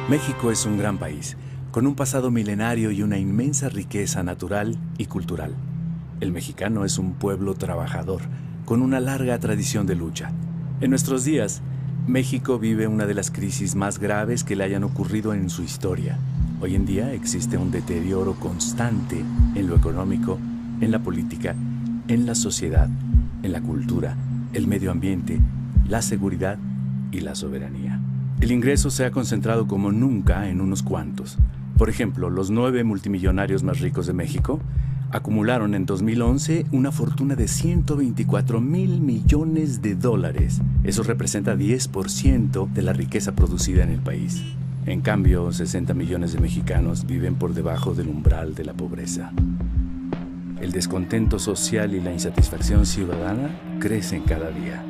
México es un gran país, con un pasado milenario y una inmensa riqueza natural y cultural. El mexicano es un pueblo trabajador, con una larga tradición de lucha. En nuestros días, México vive una de las crisis más graves que le hayan ocurrido en su historia. Hoy en día existe un deterioro constante en lo económico, en la política, en la sociedad, en la cultura, el medio ambiente, la seguridad y la soberanía. El ingreso se ha concentrado como nunca en unos cuantos. Por ejemplo, los 9 multimillonarios más ricos de México acumularon en 2011 una fortuna de 124,000 millones de dólares. Eso representa 10% de la riqueza producida en el país. En cambio, 60 millones de mexicanos viven por debajo del umbral de la pobreza. El descontento social y la insatisfacción ciudadana crecen cada día.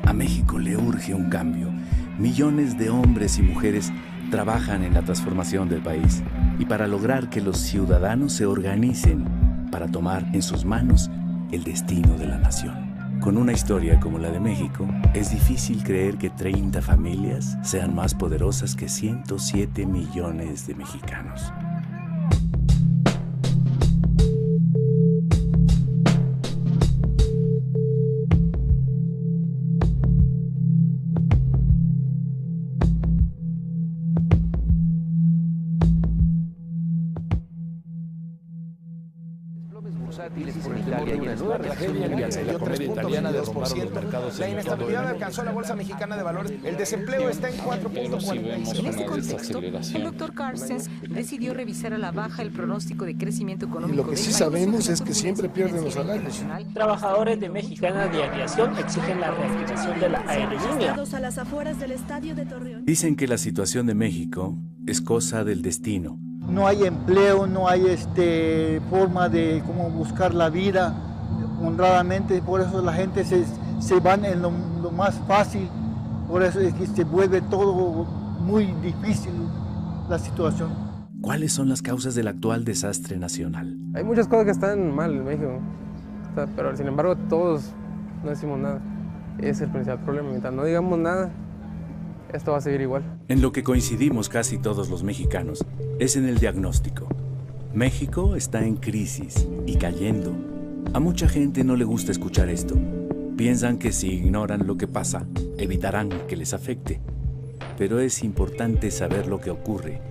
A México le urge un cambio. Millones de hombres y mujeres trabajan en la transformación del país y para lograr que los ciudadanos se organicen para tomar en sus manos el destino de la nación. Con una historia como la de México, es difícil creer que 30 familias sean más poderosas que 107 millones de mexicanos. La inestabilidad alcanzó la Bolsa Mexicana de Valores. El desempleo está en 4.46. En este contexto, el doctor Carstens decidió revisar a la baja el pronóstico de crecimiento económico. Y lo que sí sabemos es que siempre pierden los salarios. Trabajadores de Mexicana de Aviación exigen la reactivación de la aerolínea. A las afueras del estadio de Torreón. Dicen que la situación de México es cosa del destino. No hay empleo, no hay forma de cómo buscar la vida honradamente, por eso la gente se van en lo más fácil, por eso es que se vuelve todo muy difícil la situación. ¿Cuáles son las causas del actual desastre nacional? Hay muchas cosas que están mal en México, pero sin embargo todos no decimos nada. Ese es el principal problema, mientras no digamos nada, esto va a seguir igual. En lo que coincidimos casi todos los mexicanos es en el diagnóstico. México está en crisis y cayendo. A mucha gente no le gusta escuchar esto. Piensan que si ignoran lo que pasa, evitarán que les afecte. Pero es importante saber lo que ocurre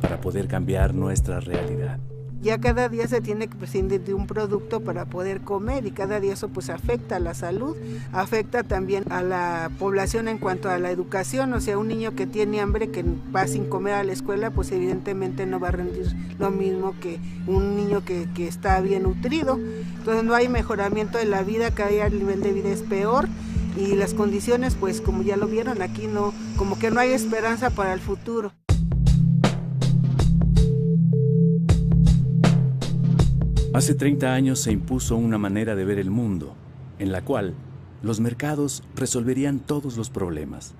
para poder cambiar nuestra realidad. Ya cada día se tiene que prescindir de un producto para poder comer y cada día eso pues afecta a la salud, afecta también a la población en cuanto a la educación, o sea, un niño que tiene hambre, que va sin comer a la escuela, pues evidentemente no va a rendir lo mismo que un niño que está bien nutrido. Entonces no hay mejoramiento de la vida, cada día el nivel de vida es peor y las condiciones pues como ya lo vieron aquí no, como que no hay esperanza para el futuro. Hace 30 años se impuso una manera de ver el mundo, en la cual los mercados resolverían todos los problemas.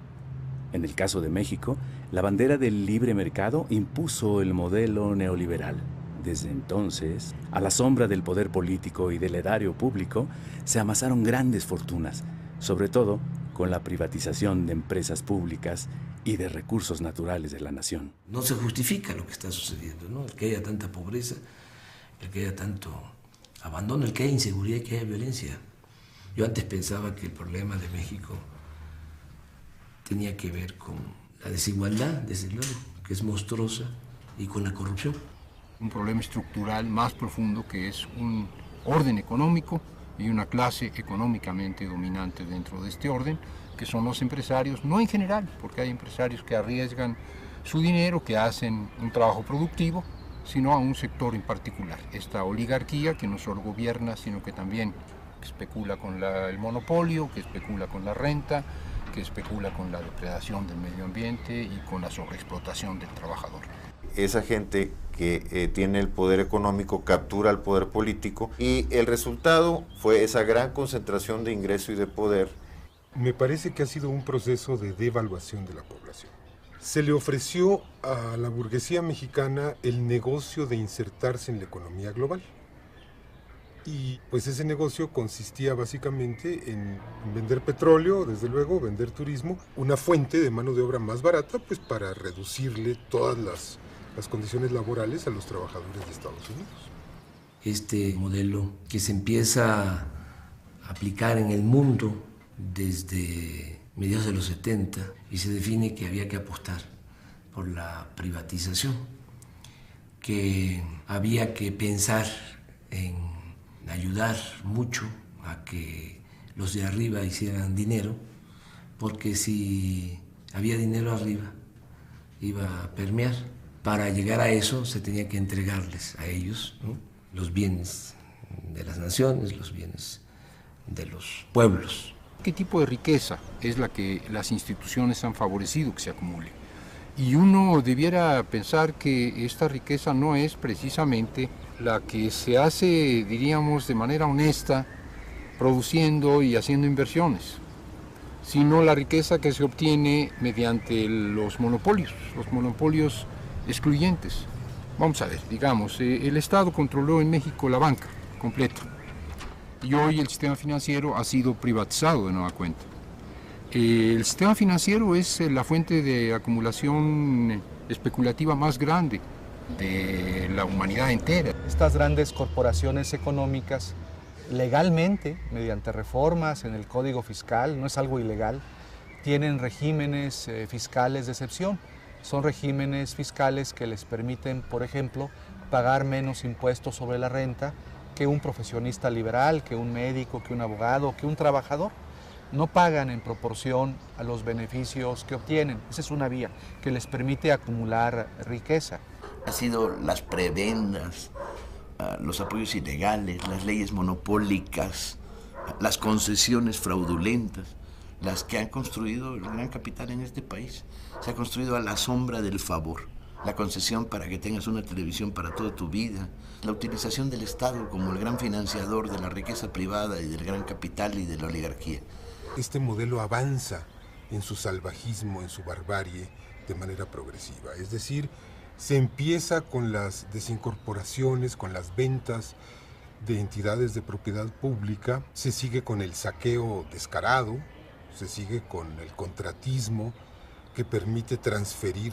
En el caso de México, la bandera del libre mercado impuso el modelo neoliberal. Desde entonces, a la sombra del poder político y del erario público, se amasaron grandes fortunas, sobre todo con la privatización de empresas públicas y de recursos naturales de la nación. No se justifica lo que está sucediendo, ¿no? El que haya tanta pobreza, el que haya tanto abandono, el que haya inseguridad y que haya violencia. Yo antes pensaba que el problema de México tenía que ver con la desigualdad, desde luego, que es monstruosa, y con la corrupción. Un problema estructural más profundo que es un orden económico y una clase económicamente dominante dentro de este orden, que son los empresarios, no en general, porque hay empresarios que arriesgan su dinero, que hacen un trabajo productivo, sino a un sector en particular. Esta oligarquía que no solo gobierna, sino que también especula con el monopolio, que especula con la renta, que especula con la depredación del medio ambiente y con la sobreexplotación del trabajador. Esa gente que tiene el poder económico captura el poder político y el resultado fue esa gran concentración de ingreso y de poder. Me parece que ha sido un proceso de devaluación de la población. Se le ofreció a la burguesía mexicana el negocio de insertarse en la economía global. Y pues ese negocio consistía básicamente en vender petróleo, desde luego, vender turismo, una fuente de mano de obra más barata, pues para reducirle todas las condiciones laborales a los trabajadores de Estados Unidos. Este modelo que se empieza a aplicar en el mundo desde mediados de los 70 y se define que había que apostar por la privatización, que había que pensar en ayudar mucho a que los de arriba hicieran dinero, porque si había dinero arriba iba a permear. Para llegar a eso se tenía que entregarles a ellos, ¿no?, los bienes de las naciones, los bienes de los pueblos. ¿Qué tipo de riqueza es la que las instituciones han favorecido que se acumule? Y uno debiera pensar que esta riqueza no es precisamente la que se hace, diríamos, de manera honesta, produciendo y haciendo inversiones, sino la riqueza que se obtiene mediante los monopolios excluyentes. Vamos a ver, digamos, el Estado controló en México la banca completa y hoy el sistema financiero ha sido privatizado de nueva cuenta. El sistema financiero es la fuente de acumulación especulativa más grande de la humanidad entera. Estas grandes corporaciones económicas, legalmente, mediante reformas en el Código Fiscal, no es algo ilegal, tienen regímenes fiscales de excepción. Son regímenes fiscales que les permiten, por ejemplo, pagar menos impuestos sobre la renta que un profesionista liberal, que un médico, que un abogado, que un trabajador. No pagan en proporción a los beneficios que obtienen. Esa es una vía que les permite acumular riqueza. Han sido las prebendas, los apoyos ilegales, las leyes monopólicas, las concesiones fraudulentas, las que han construido el gran capital en este país. Se ha construido a la sombra del favor. La concesión para que tengas una televisión para toda tu vida, la utilización del Estado como el gran financiador de la riqueza privada y del gran capital y de la oligarquía. Este modelo avanza en su salvajismo, en su barbarie, de manera progresiva. Es decir, se empieza con las desincorporaciones, con las ventas de entidades de propiedad pública, se sigue con el saqueo descarado, se sigue con el contratismo que permite transferir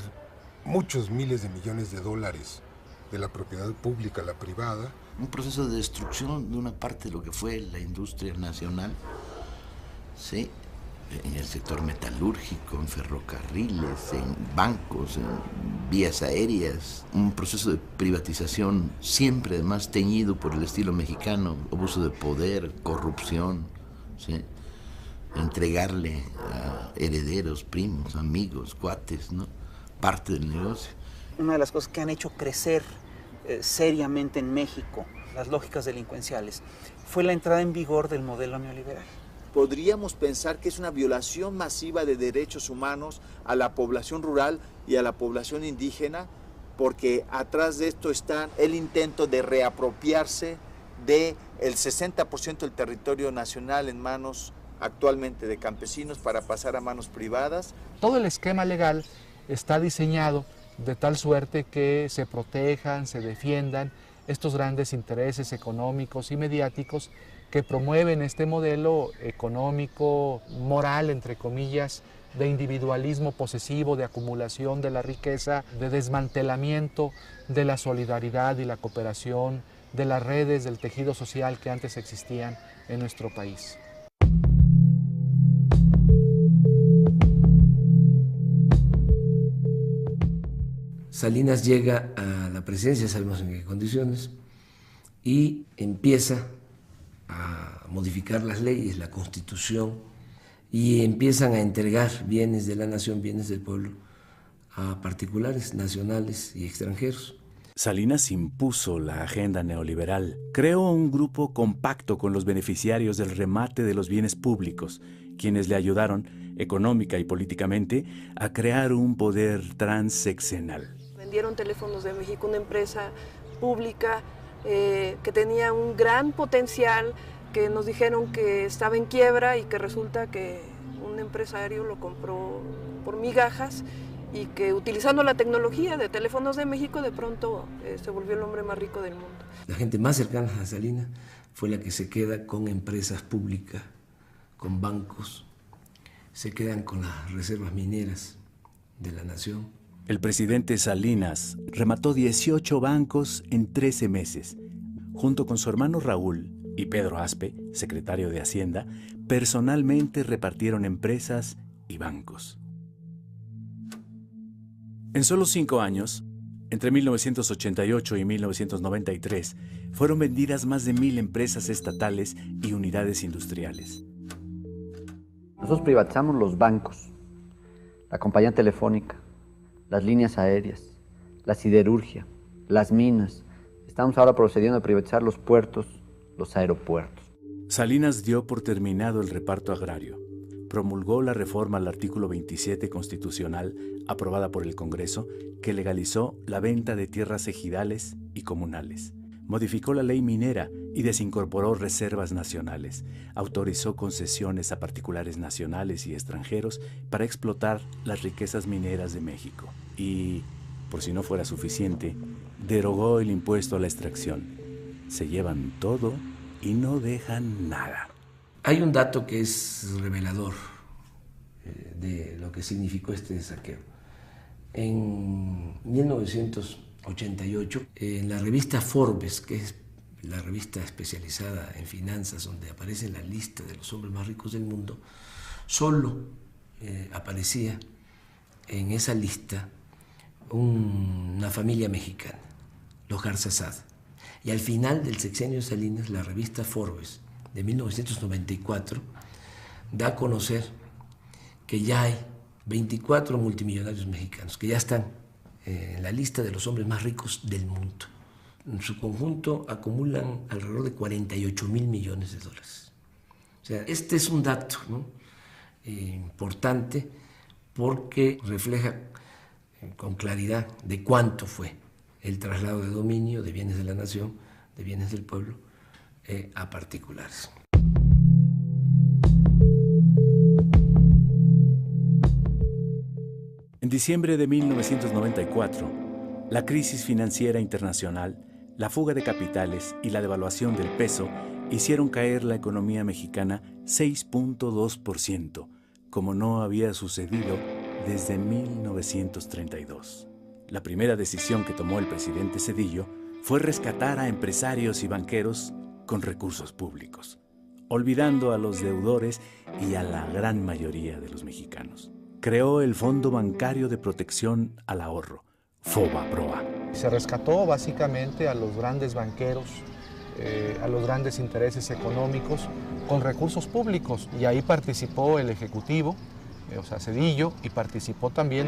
muchos miles de millones de dólares de la propiedad pública a la privada. Un proceso de destrucción de una parte de lo que fue la industria nacional, ¿sí?, en el sector metalúrgico, en ferrocarriles, en bancos, en vías aéreas. Un proceso de privatización siempre además teñido por el estilo mexicano, abuso de poder, corrupción, ¿sí?, entregarle a herederos, primos, amigos, cuates, ¿no?, parte del negocio. Una de las cosas que han hecho crecer seriamente en México las lógicas delincuenciales fue la entrada en vigor del modelo neoliberal. Podríamos pensar que es una violación masiva de derechos humanos a la población rural y a la población indígena, porque atrás de esto está el intento de reapropiarse del 60% del territorio nacional en manos actualmente de campesinos para pasar a manos privadas. Todo el esquema legal está diseñado de tal suerte que se protejan, se defiendan estos grandes intereses económicos y mediáticos que promueven este modelo económico, moral, entre comillas, de individualismo posesivo, de acumulación de la riqueza, de desmantelamiento de la solidaridad y la cooperación, de las redes del tejido social que antes existían en nuestro país. Salinas llega a la presidencia, sabemos en qué condiciones, y empieza a modificar las leyes, la Constitución, y empiezan a entregar bienes de la nación, bienes del pueblo, a particulares, nacionales y extranjeros. Salinas impuso la agenda neoliberal, creó un grupo compacto con los beneficiarios del remate de los bienes públicos, quienes le ayudaron, económica y políticamente, a crear un poder transeccional. Vendieron Teléfonos de México, una empresa pública que tenía un gran potencial, que nos dijeron que estaba en quiebra y que resulta que un empresario lo compró por migajas y que utilizando la tecnología de Teléfonos de México de pronto se volvió el hombre más rico del mundo. La gente más cercana a Salinas fue la que se queda con empresas públicas, con bancos, se quedan con las reservas mineras de la nación. El presidente Salinas remató 18 bancos en 13 meses. Junto con su hermano Raúl y Pedro Aspe, secretario de Hacienda, personalmente repartieron empresas y bancos. En solo 5 años, entre 1988 y 1993, fueron vendidas más de 1,000 empresas estatales y unidades industriales. Nosotros privatizamos los bancos, la compañía telefónica, las líneas aéreas, la siderurgia, las minas. Estamos ahora procediendo a privatizar los puertos, los aeropuertos. Salinas dio por terminado el reparto agrario. Promulgó la reforma al artículo 27 constitucional aprobada por el Congreso que legalizó la venta de tierras ejidales y comunales. Modificó la ley minera y desincorporó reservas nacionales. Autorizó concesiones a particulares nacionales y extranjeros para explotar las riquezas mineras de México. Y, por si no fuera suficiente, derogó el impuesto a la extracción. Se llevan todo y no dejan nada. Hay un dato que es revelador de lo que significó este saqueo. En 1988, en la revista Forbes, que es la revista especializada en finanzas, donde aparece la lista de los hombres más ricos del mundo, solo aparecía en esa lista una familia mexicana, los Garzazada. Y al final del sexenio Salinas, la revista Forbes de 1994 da a conocer que ya hay 24 multimillonarios mexicanos que ya están en la lista de los hombres más ricos del mundo. En su conjunto acumulan alrededor de 48,000 millones de dólares. O sea, este es un dato, ¿no? Importante porque refleja con claridad de cuánto fue el traslado de dominio de bienes de la nación, de bienes del pueblo, a particulares. En diciembre de 1994, la crisis financiera internacional, la fuga de capitales y la devaluación del peso hicieron caer la economía mexicana 6.2%, como no había sucedido desde 1932. La primera decisión que tomó el presidente Zedillo fue rescatar a empresarios y banqueros con recursos públicos, olvidando a los deudores y a la gran mayoría de los mexicanos. Creó el Fondo Bancario de Protección al Ahorro, FOBAPROA. Se rescató básicamente a los grandes banqueros, a los grandes intereses económicos con recursos públicos, y ahí participó el Ejecutivo, o sea, Zedillo, y participó también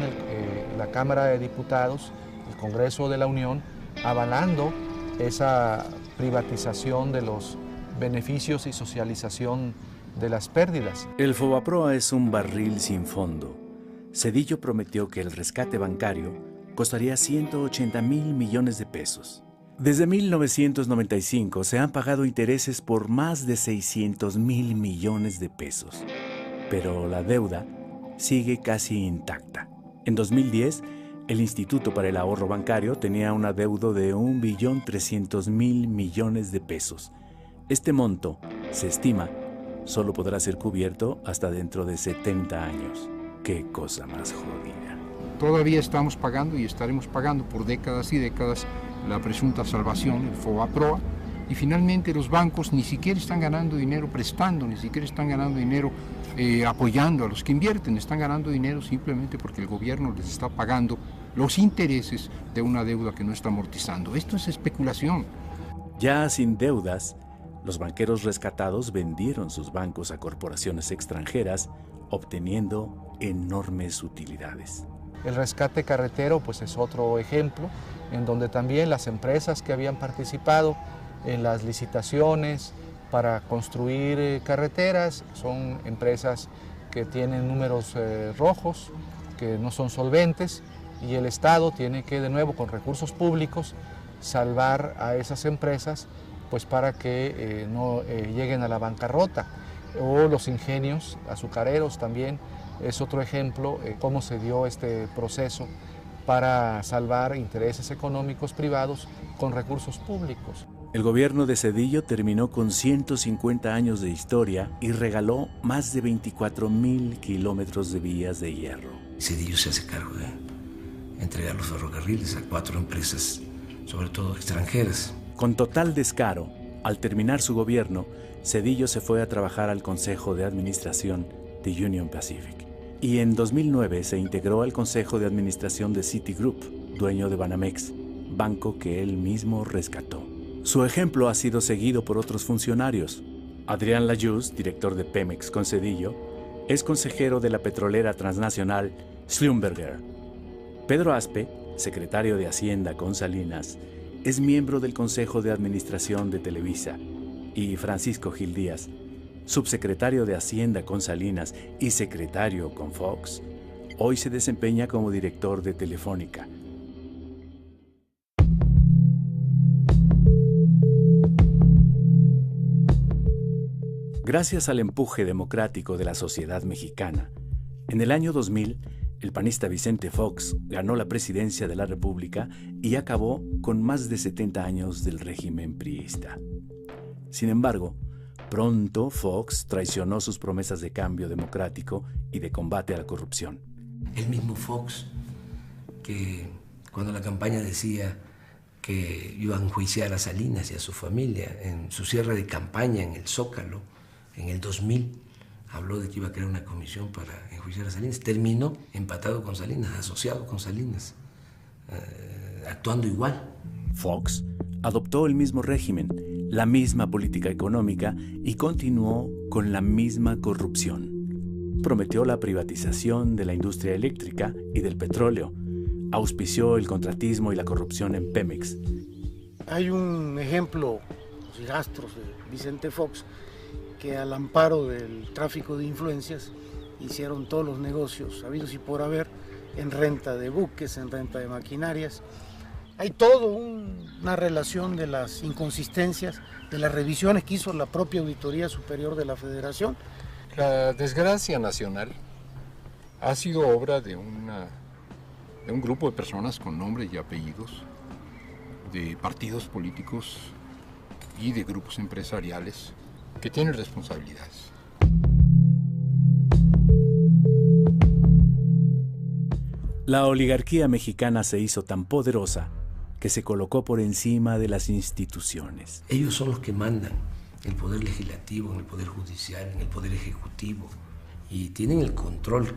la Cámara de Diputados, el Congreso de la Unión, avalando esa privatización de los beneficios y socialización de las pérdidas. El FOBAPROA es un barril sin fondo. Zedillo prometió que el rescate bancario costaría 180,000 millones de pesos. Desde 1995 se han pagado intereses por más de 600,000 millones de pesos, pero la deuda sigue casi intacta. En 2010, el Instituto para el Ahorro Bancario tenía un adeudo de 1.300.000 millones de pesos. Este monto, se estima, solo podrá ser cubierto hasta dentro de 70 años. ¡Qué cosa más jodida! Todavía estamos pagando y estaremos pagando por décadas y décadas la presunta salvación, el FOBAPROA, y finalmente los bancos ni siquiera están ganando dinero prestando, ni siquiera están ganando dinero apoyando a los que invierten, están ganando dinero simplemente porque el gobierno les está pagando los intereses de una deuda que no está amortizando. Esto es especulación. Ya sin deudas, los banqueros rescatados vendieron sus bancos a corporaciones extranjeras, obteniendo enormes utilidades. El rescate carretero pues es otro ejemplo en donde también las empresas que habían participado en las licitaciones para construir carreteras son empresas que tienen números rojos, que no son solventes, y el Estado tiene que de nuevo con recursos públicos salvar a esas empresas pues para que no lleguen a la bancarrota. O los ingenios azucareros también es otro ejemplo cómo se dio este proceso para salvar intereses económicos privados con recursos públicos. El gobierno de Zedillo terminó con 150 años de historia y regaló más de 24,000 kilómetros de vías de hierro. Zedillo se hace cargo de entregar los ferrocarriles a 4 empresas, sobre todo extranjeras. Con total descaro, al terminar su gobierno, Zedillo se fue a trabajar al Consejo de Administración de Union Pacific. Y en 2009 se integró al Consejo de Administración de Citigroup, dueño de Banamex, banco que él mismo rescató. Su ejemplo ha sido seguido por otros funcionarios. Adrián Layuz, director de Pemex con Zedillo, es consejero de la petrolera transnacional Schlumberger. Pedro Aspe, secretario de Hacienda con Salinas, es miembro del Consejo de Administración de Televisa, y Francisco Gil Díaz, subsecretario de Hacienda con Salinas y secretario con Fox, hoy se desempeña como director de Telefónica. Gracias al empuje democrático de la sociedad mexicana, en el año 2000, el panista Vicente Fox ganó la presidencia de la República y acabó con más de 70 años del régimen priista. Sin embargo, pronto Fox traicionó sus promesas de cambio democrático y de combate a la corrupción. El mismo Fox, que cuando la campaña decía que iba a enjuiciar a Salinas y a su familia en su cierre de campaña en el Zócalo, en el 2000, habló de que iba a crear una comisión para enjuiciar a Salinas. Terminó empatado con Salinas, asociado con Salinas, actuando igual. Fox adoptó el mismo régimen, la misma política económica y continuó con la misma corrupción. Prometió la privatización de la industria eléctrica y del petróleo. Auspició el contratismo y la corrupción en Pemex. Hay un ejemplo, los hijastros de Vicente Fox, que al amparo del tráfico de influencias hicieron todos los negocios habidos y por haber en renta de buques, en renta de maquinarias. Hay toda una relación de las inconsistencias, de las revisiones que hizo la propia Auditoría Superior de la Federación. La desgracia nacional ha sido obra de un grupo de personas con nombres y apellidos, de partidos políticos y de grupos empresariales que tienen responsabilidades. La oligarquía mexicana se hizo tan poderosa que se colocó por encima de las instituciones. Ellos son los que mandan el poder legislativo, en el poder judicial, en el poder ejecutivo, y tienen el control,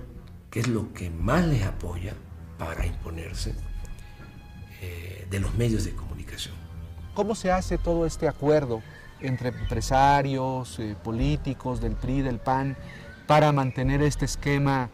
que es lo que más les apoya para imponerse, de los medios de comunicación. ¿Cómo se hace todo este acuerdo entre empresarios, políticos del PRI, del PAN, para mantener este esquema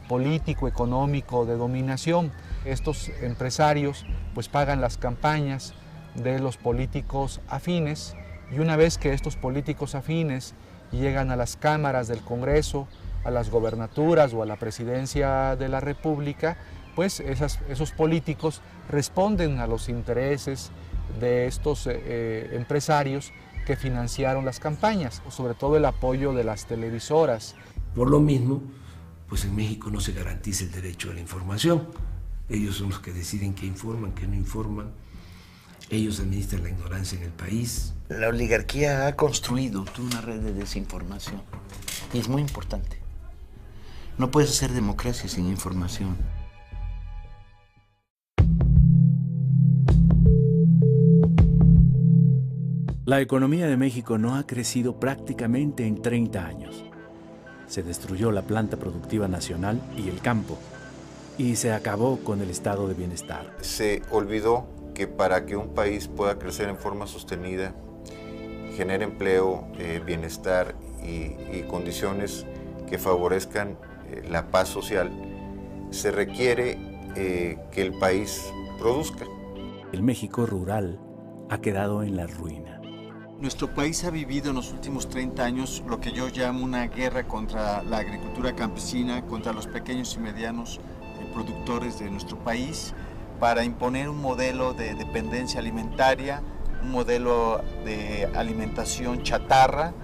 político, económico, de dominación? Estos empresarios pues pagan las campañas de los políticos afines, y una vez que estos políticos afines llegan a las cámaras del Congreso, a las gobernaturas o a la presidencia de la República, pues esos políticos responden a los intereses de estos empresarios que financiaron las campañas, sobre todo el apoyo de las televisoras. Por lo mismo, pues en México no se garantiza el derecho a la información. Ellos son los que deciden qué informan, qué no informan. Ellos administran la ignorancia en el país. La oligarquía ha construido toda una red de desinformación y es muy importante. No puedes hacer democracia sin información. La economía de México no ha crecido prácticamente en 30 años. Se destruyó la planta productiva nacional y el campo, y se acabó con el estado de bienestar. Se olvidó que para que un país pueda crecer en forma sostenida, genere empleo, bienestar y condiciones que favorezcan la paz social, se requiere que el país produzca. El México rural ha quedado en la ruina. Nuestro país ha vivido en los últimos 30 años lo que yo llamo una guerra contra la agricultura campesina, contra los pequeños y medianos productores de nuestro país, para imponer un modelo de dependencia alimentaria, un modelo de alimentación chatarra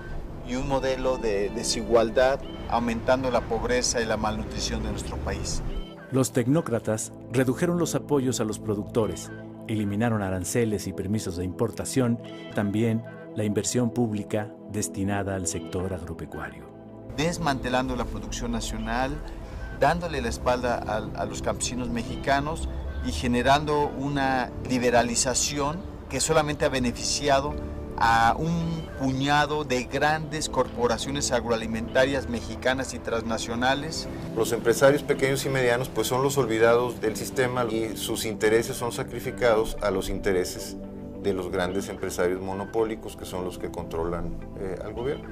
y un modelo de desigualdad, aumentando la pobreza y la malnutrición de nuestro país. Los tecnócratas redujeron los apoyos a los productores eliminaron aranceles y permisos de importación, también la inversión pública destinada al sector agropecuario. Desmantelando la producción nacional, dándole la espalda a los campesinos mexicanos y generando una liberalización que solamente ha beneficiado a un puñado de grandes corporaciones agroalimentarias mexicanas y transnacionales. Los empresarios pequeños y medianos pues son los olvidados del sistema y sus intereses son sacrificados a los intereses de los grandes empresarios monopólicos que son los que controlan al gobierno.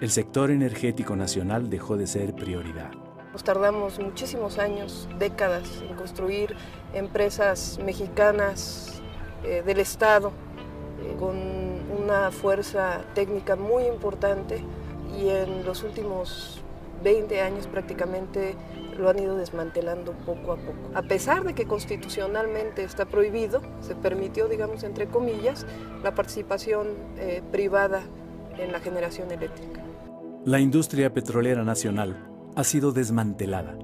El sector energético nacional dejó de ser prioridad. Nos tardamos muchísimos años, décadas, en construir empresas mexicanas del Estado con una fuerza técnica muy importante, y en los últimos 20 años prácticamente lo han ido desmantelando poco a poco. A pesar de que constitucionalmente está prohibido, se permitió, digamos, entre comillas, la participación privada en la generación eléctrica. La industria petrolera nacional ha sido desmantelada.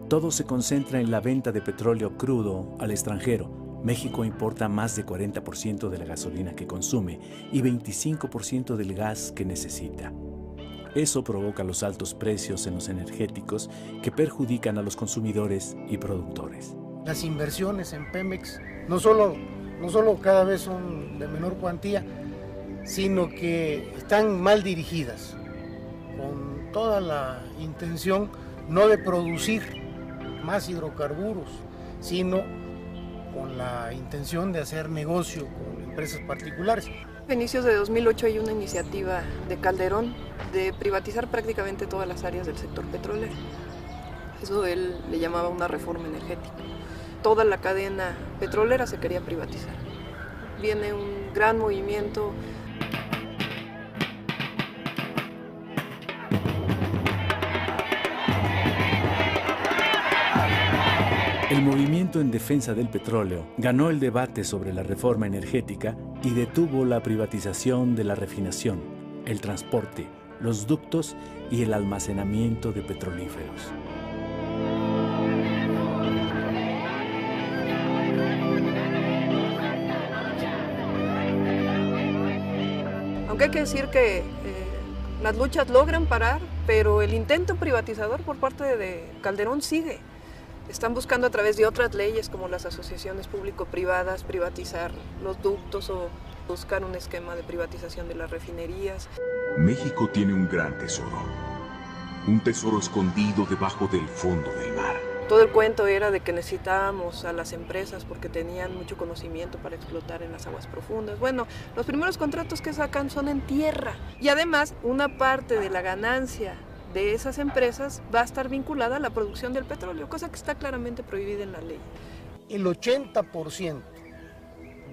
Todo se concentra en la venta de petróleo crudo al extranjero. México importa más de 40% de la gasolina que consume y 25% del gas que necesita. Eso provoca los altos precios en los energéticos que perjudican a los consumidores y productores. Las inversiones en Pemex no solo cada vez son de menor cuantía, sino que están mal dirigidas, con toda la intención no de producir más hidrocarburos, sino con la intención de hacer negocio con empresas particulares. A inicios de 2008 hay una iniciativa de Calderón de privatizar prácticamente todas las áreas del sector petrolero. Eso él le llamaba una reforma energética. Toda la cadena petrolera se quería privatizar. Viene un gran movimiento. El movimiento en defensa del petróleo ganó el debate sobre la reforma energética y detuvo la privatización de la refinación, el transporte, los ductos y el almacenamiento de petrolíferos. Aunque hay que decir que las luchas logran parar, pero el intento privatizador por parte de Calderón sigue. Están buscando a través de otras leyes como las asociaciones público-privadas privatizar los ductos o buscar un esquema de privatización de las refinerías. México tiene un gran tesoro, un tesoro escondido debajo del fondo del mar. Todo el cuento era de que necesitábamos a las empresas porque tenían mucho conocimiento para explotar en las aguas profundas. Bueno, los primeros contratos que sacan son en tierra y además una parte de la ganancia de esas empresas va a estar vinculada a la producción del petróleo, cosa que está claramente prohibida en la ley. El 80%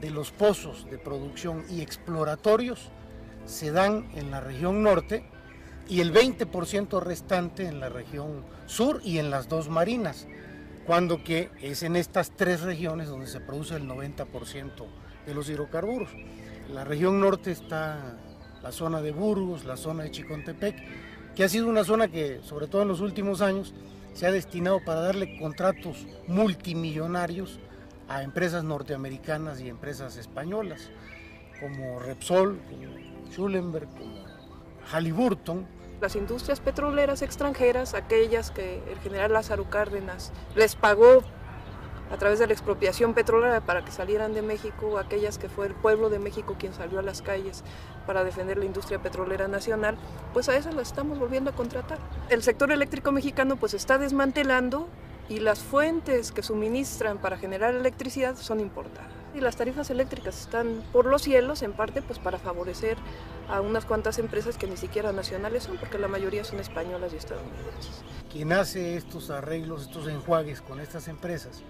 de los pozos de producción y exploratorios se dan en la región norte y el 20% restante en la región sur y en las dos marinas, cuando que es en estas tres regiones donde se produce el 90% de los hidrocarburos. En la región norte está la zona de Burgos, la zona de Chicontepec, que ha sido una zona que, sobre todo en los últimos años, se ha destinado para darle contratos multimillonarios a empresas norteamericanas y empresas españolas, como Repsol, como Schulenberg, como Halliburton. Las industrias petroleras extranjeras, aquellas que el general Lázaro Cárdenas les pagó a través de la expropiación petrolera para que salieran de México, aquellas que fue el pueblo de México quien salió a las calles para defender la industria petrolera nacional, pues a esas las estamos volviendo a contratar. El sector eléctrico mexicano pues está desmantelando y las fuentes que suministran para generar electricidad son importadas. Y las tarifas eléctricas están por los cielos, en parte pues para favorecer a unas cuantas empresas que ni siquiera nacionales son, porque la mayoría son españolas y estadounidenses. Quien hace estos arreglos, estos enjuagues con estas empresas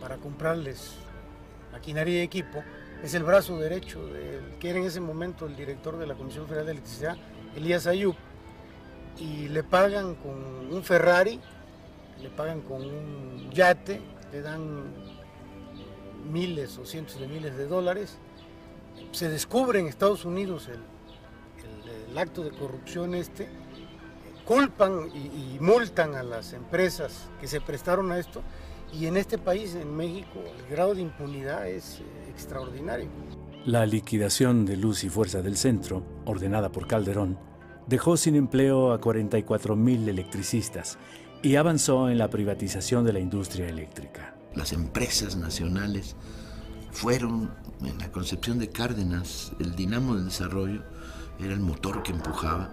para comprarles maquinaria y equipo, es el brazo derecho del que era en ese momento el director de la Comisión Federal de Electricidad, Elías Ayub, y le pagan con un Ferrari, le pagan con un yate, le dan miles o cientos de miles de dólares. Se descubre en Estados Unidos el acto de corrupción culpan y multan a las empresas que se prestaron a esto, Y en este país, en México, el grado de impunidad es extraordinario. La liquidación de Luz y Fuerza del Centro, ordenada por Calderón, dejó sin empleo a 44,000 electricistas y avanzó en la privatización de la industria eléctrica. Las empresas nacionales fueron, en la concepción de Cárdenas, el dinamo del desarrollo, era el motor que empujaba,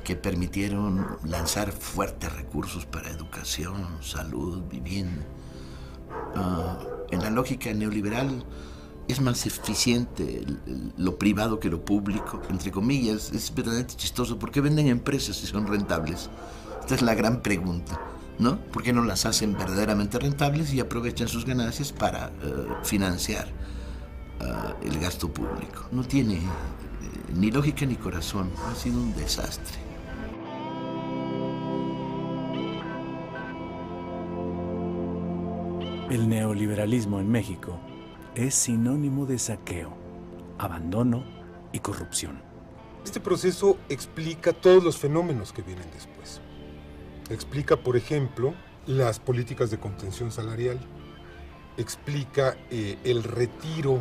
que permitieron lanzar fuertes recursos para educación, salud, vivienda. En la lógica neoliberal es más eficiente lo privado que lo público, entre comillas. Es verdaderamente chistoso. ¿Por qué venden empresas si son rentables? Esta es la gran pregunta, ¿no? ¿Por qué no las hacen verdaderamente rentables y aprovechan sus ganancias para financiar el gasto público? No tiene ni lógica ni corazón. Ha sido un desastre. El neoliberalismo en México es sinónimo de saqueo, abandono y corrupción. Este proceso explica todos los fenómenos que vienen después. Explica, por ejemplo, las políticas de contención salarial. Explica el retiro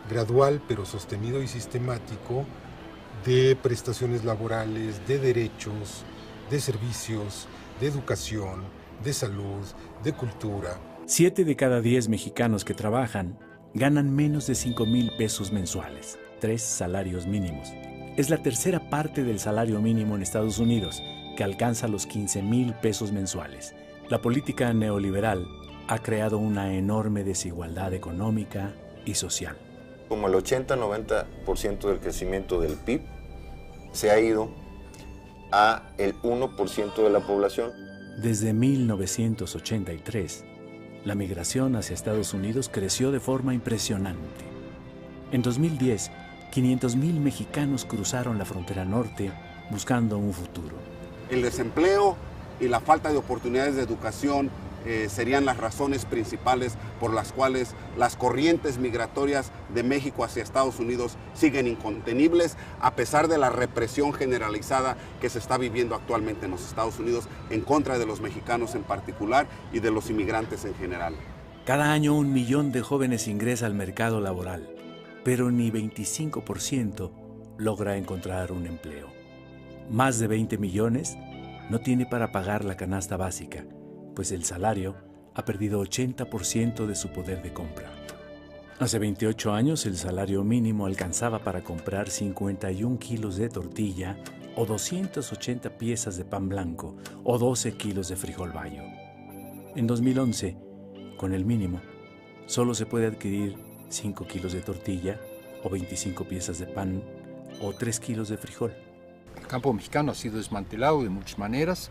gradual pero sostenido y sistemático de prestaciones laborales, de derechos, de servicios, de educación, de salud, de cultura. 7 de cada 10 mexicanos que trabajan ganan menos de 5,000 pesos mensuales, 3 salarios mínimos. Es la tercera parte del salario mínimo en Estados Unidos, que alcanza los 15,000 pesos mensuales. La política neoliberal ha creado una enorme desigualdad económica y social. Como el 80-90% del crecimiento del PIB se ha ido a el 1% de la población. Desde 1983, la migración hacia Estados Unidos creció de forma impresionante. En 2010, 500,000 mexicanos cruzaron la frontera norte buscando un futuro. El desempleo y la falta de oportunidades de educación serían las razones principales por las cuales las corrientes migratorias de México hacia Estados Unidos siguen incontenibles, a pesar de la represión generalizada que se está viviendo actualmente en los Estados Unidos en contra de los mexicanos en particular y de los inmigrantes en general. Cada año 1 millón de jóvenes ingresa al mercado laboral, pero ni 25% logra encontrar un empleo. Más de 20 millones no tiene para pagar la canasta básica, pues el salario ha perdido 80% de su poder de compra. Hace 28 años el salario mínimo alcanzaba para comprar 51 kilos de tortilla o 280 piezas de pan blanco o 12 kilos de frijol bayo. En 2011, con el mínimo, solo se puede adquirir 5 kilos de tortilla o 25 piezas de pan o 3 kilos de frijol. El campo mexicano ha sido desmantelado de muchas maneras,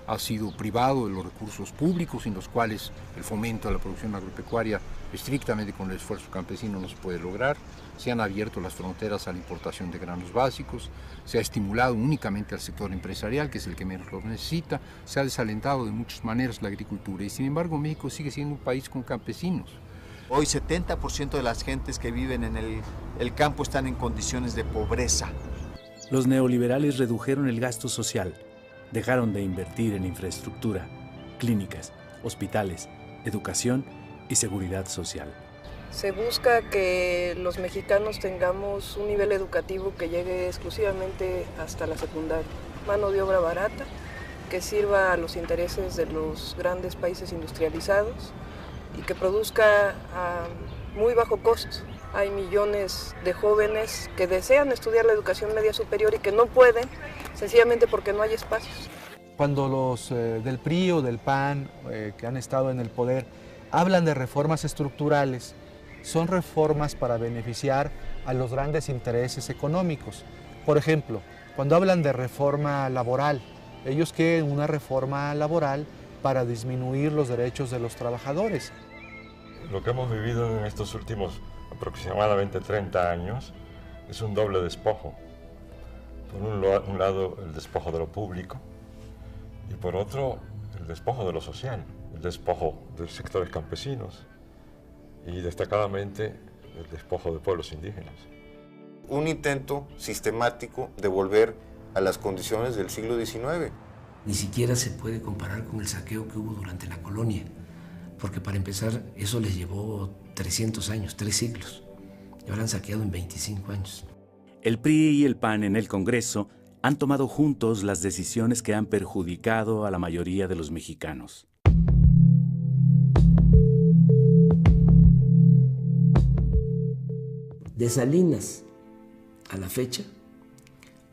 ha sido privado de los recursos públicos en los cuales el fomento de la producción agropecuaria estrictamente con el esfuerzo campesino no se puede lograr. Se han abierto las fronteras a la importación de granos básicos, se ha estimulado únicamente al sector empresarial, que es el que menos lo necesita, se ha desalentado de muchas maneras la agricultura y sin embargo México sigue siendo un país con campesinos. Hoy 70% de las gentes que viven en el campo están en condiciones de pobreza. Los neoliberales redujeron el gasto social, dejaron de invertir en infraestructura, clínicas, hospitales, educación y seguridad social. Se busca que los mexicanos tengamos un nivel educativo que llegue exclusivamente hasta la secundaria. Mano de obra barata, que sirva a los intereses de los grandes países industrializados y que produzca a muy bajo costo. Hay millones de jóvenes que desean estudiar la educación media superior y que no pueden, sencillamente porque no hay espacios. Cuando los del PRI o del PAN, que han estado en el poder, hablan de reformas estructurales, son reformas para beneficiar a los grandes intereses económicos. Por ejemplo, cuando hablan de reforma laboral, ellos quieren una reforma laboral para disminuir los derechos de los trabajadores. Lo que hemos vivido en estos últimos aproximadamente 30 años es un doble despojo. Por un lado, el despojo de lo público y por otro, el despojo de lo social, el despojo de los sectores campesinos y destacadamente el despojo de pueblos indígenas. Un intento sistemático de volver a las condiciones del siglo XIX. Ni siquiera se puede comparar con el saqueo que hubo durante la colonia. porque para empezar eso les llevó 300 años, 3 siglos, y ahora han saqueado en 25 años. El PRI y el PAN en el Congreso han tomado juntos las decisiones que han perjudicado a la mayoría de los mexicanos. De Salinas a la fecha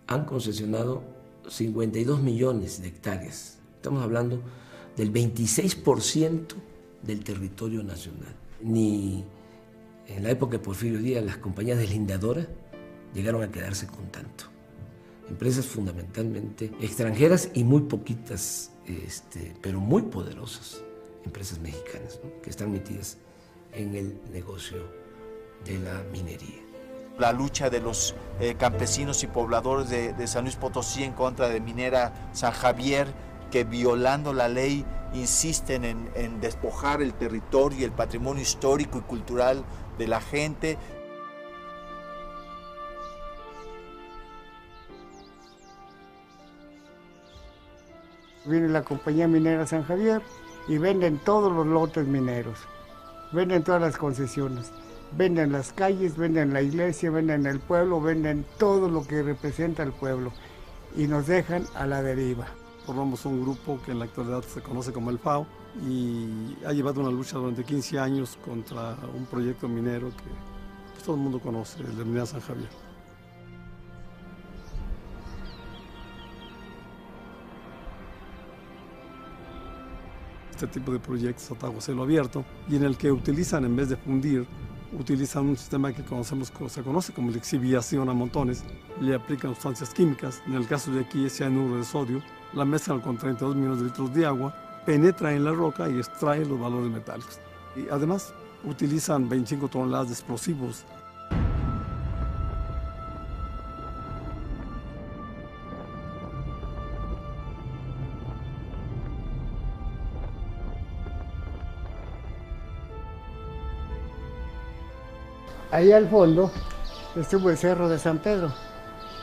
han concesionado 52 millones de hectáreas. Estamos hablando del 26% del territorio nacional. Ni en la época de Porfirio Díaz las compañías deslindadoras llegaron a quedarse con tanto. Empresas fundamentalmente extranjeras y muy poquitas, pero muy poderosas empresas mexicanas, ¿no?, que están metidas en el negocio de la minería. La lucha de los campesinos y pobladores de San Luis Potosí en contra de Minera San Javier, que violando la ley insisten en despojar el territorio y el patrimonio histórico y cultural de la gente. Viene la compañía minera San Javier y venden todos los lotes mineros, venden todas las concesiones, venden las calles, venden la iglesia, venden el pueblo, venden todo lo que representa el pueblo y nos dejan a la deriva. Formamos un grupo que en la actualidad se conoce como el FAO y ha llevado una lucha durante 15 años contra un proyecto minero que pues, todo el mundo conoce, el de Minera San Javier. Este tipo de proyectos a tajo cielo abierto y en el que utilizan, en vez de fundir, utilizan un sistema que se conoce como la exhibición a montones, le aplican sustancias químicas, en el caso de aquí es cianuro de sodio, la mezclan con 32 millones de litros de agua, penetra en la roca y extrae los valores metálicos. Y además utilizan 25 toneladas de explosivos. Ahí al fondo estuvo el Cerro de San Pedro,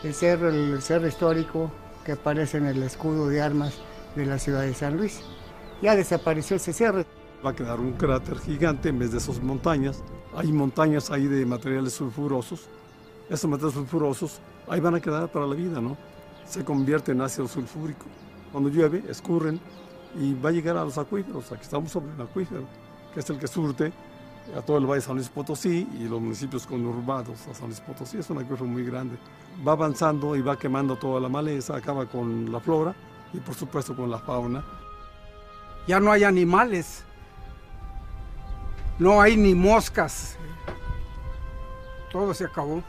el cerro histórico que aparece en el escudo de armas de la ciudad de San Luis. Ya desapareció ese cerro. Va a quedar un cráter gigante en vez de esas montañas. Hay montañas ahí de materiales sulfurosos. Esos materiales sulfurosos ahí van a quedar para la vida, ¿no? Se convierten en ácido sulfúrico. Cuando llueve, escurren y va a llegar a los acuíferos. Aquí estamos sobre el acuífero, que es el que surte a todo el Valle de San Luis Potosí y los municipios conurbados a San Luis Potosí. Es un acuífero muy grande. Va avanzando y va quemando toda la maleza, acaba con la flora y por supuesto con la fauna. Ya no hay animales, no hay ni moscas, todo se acabó.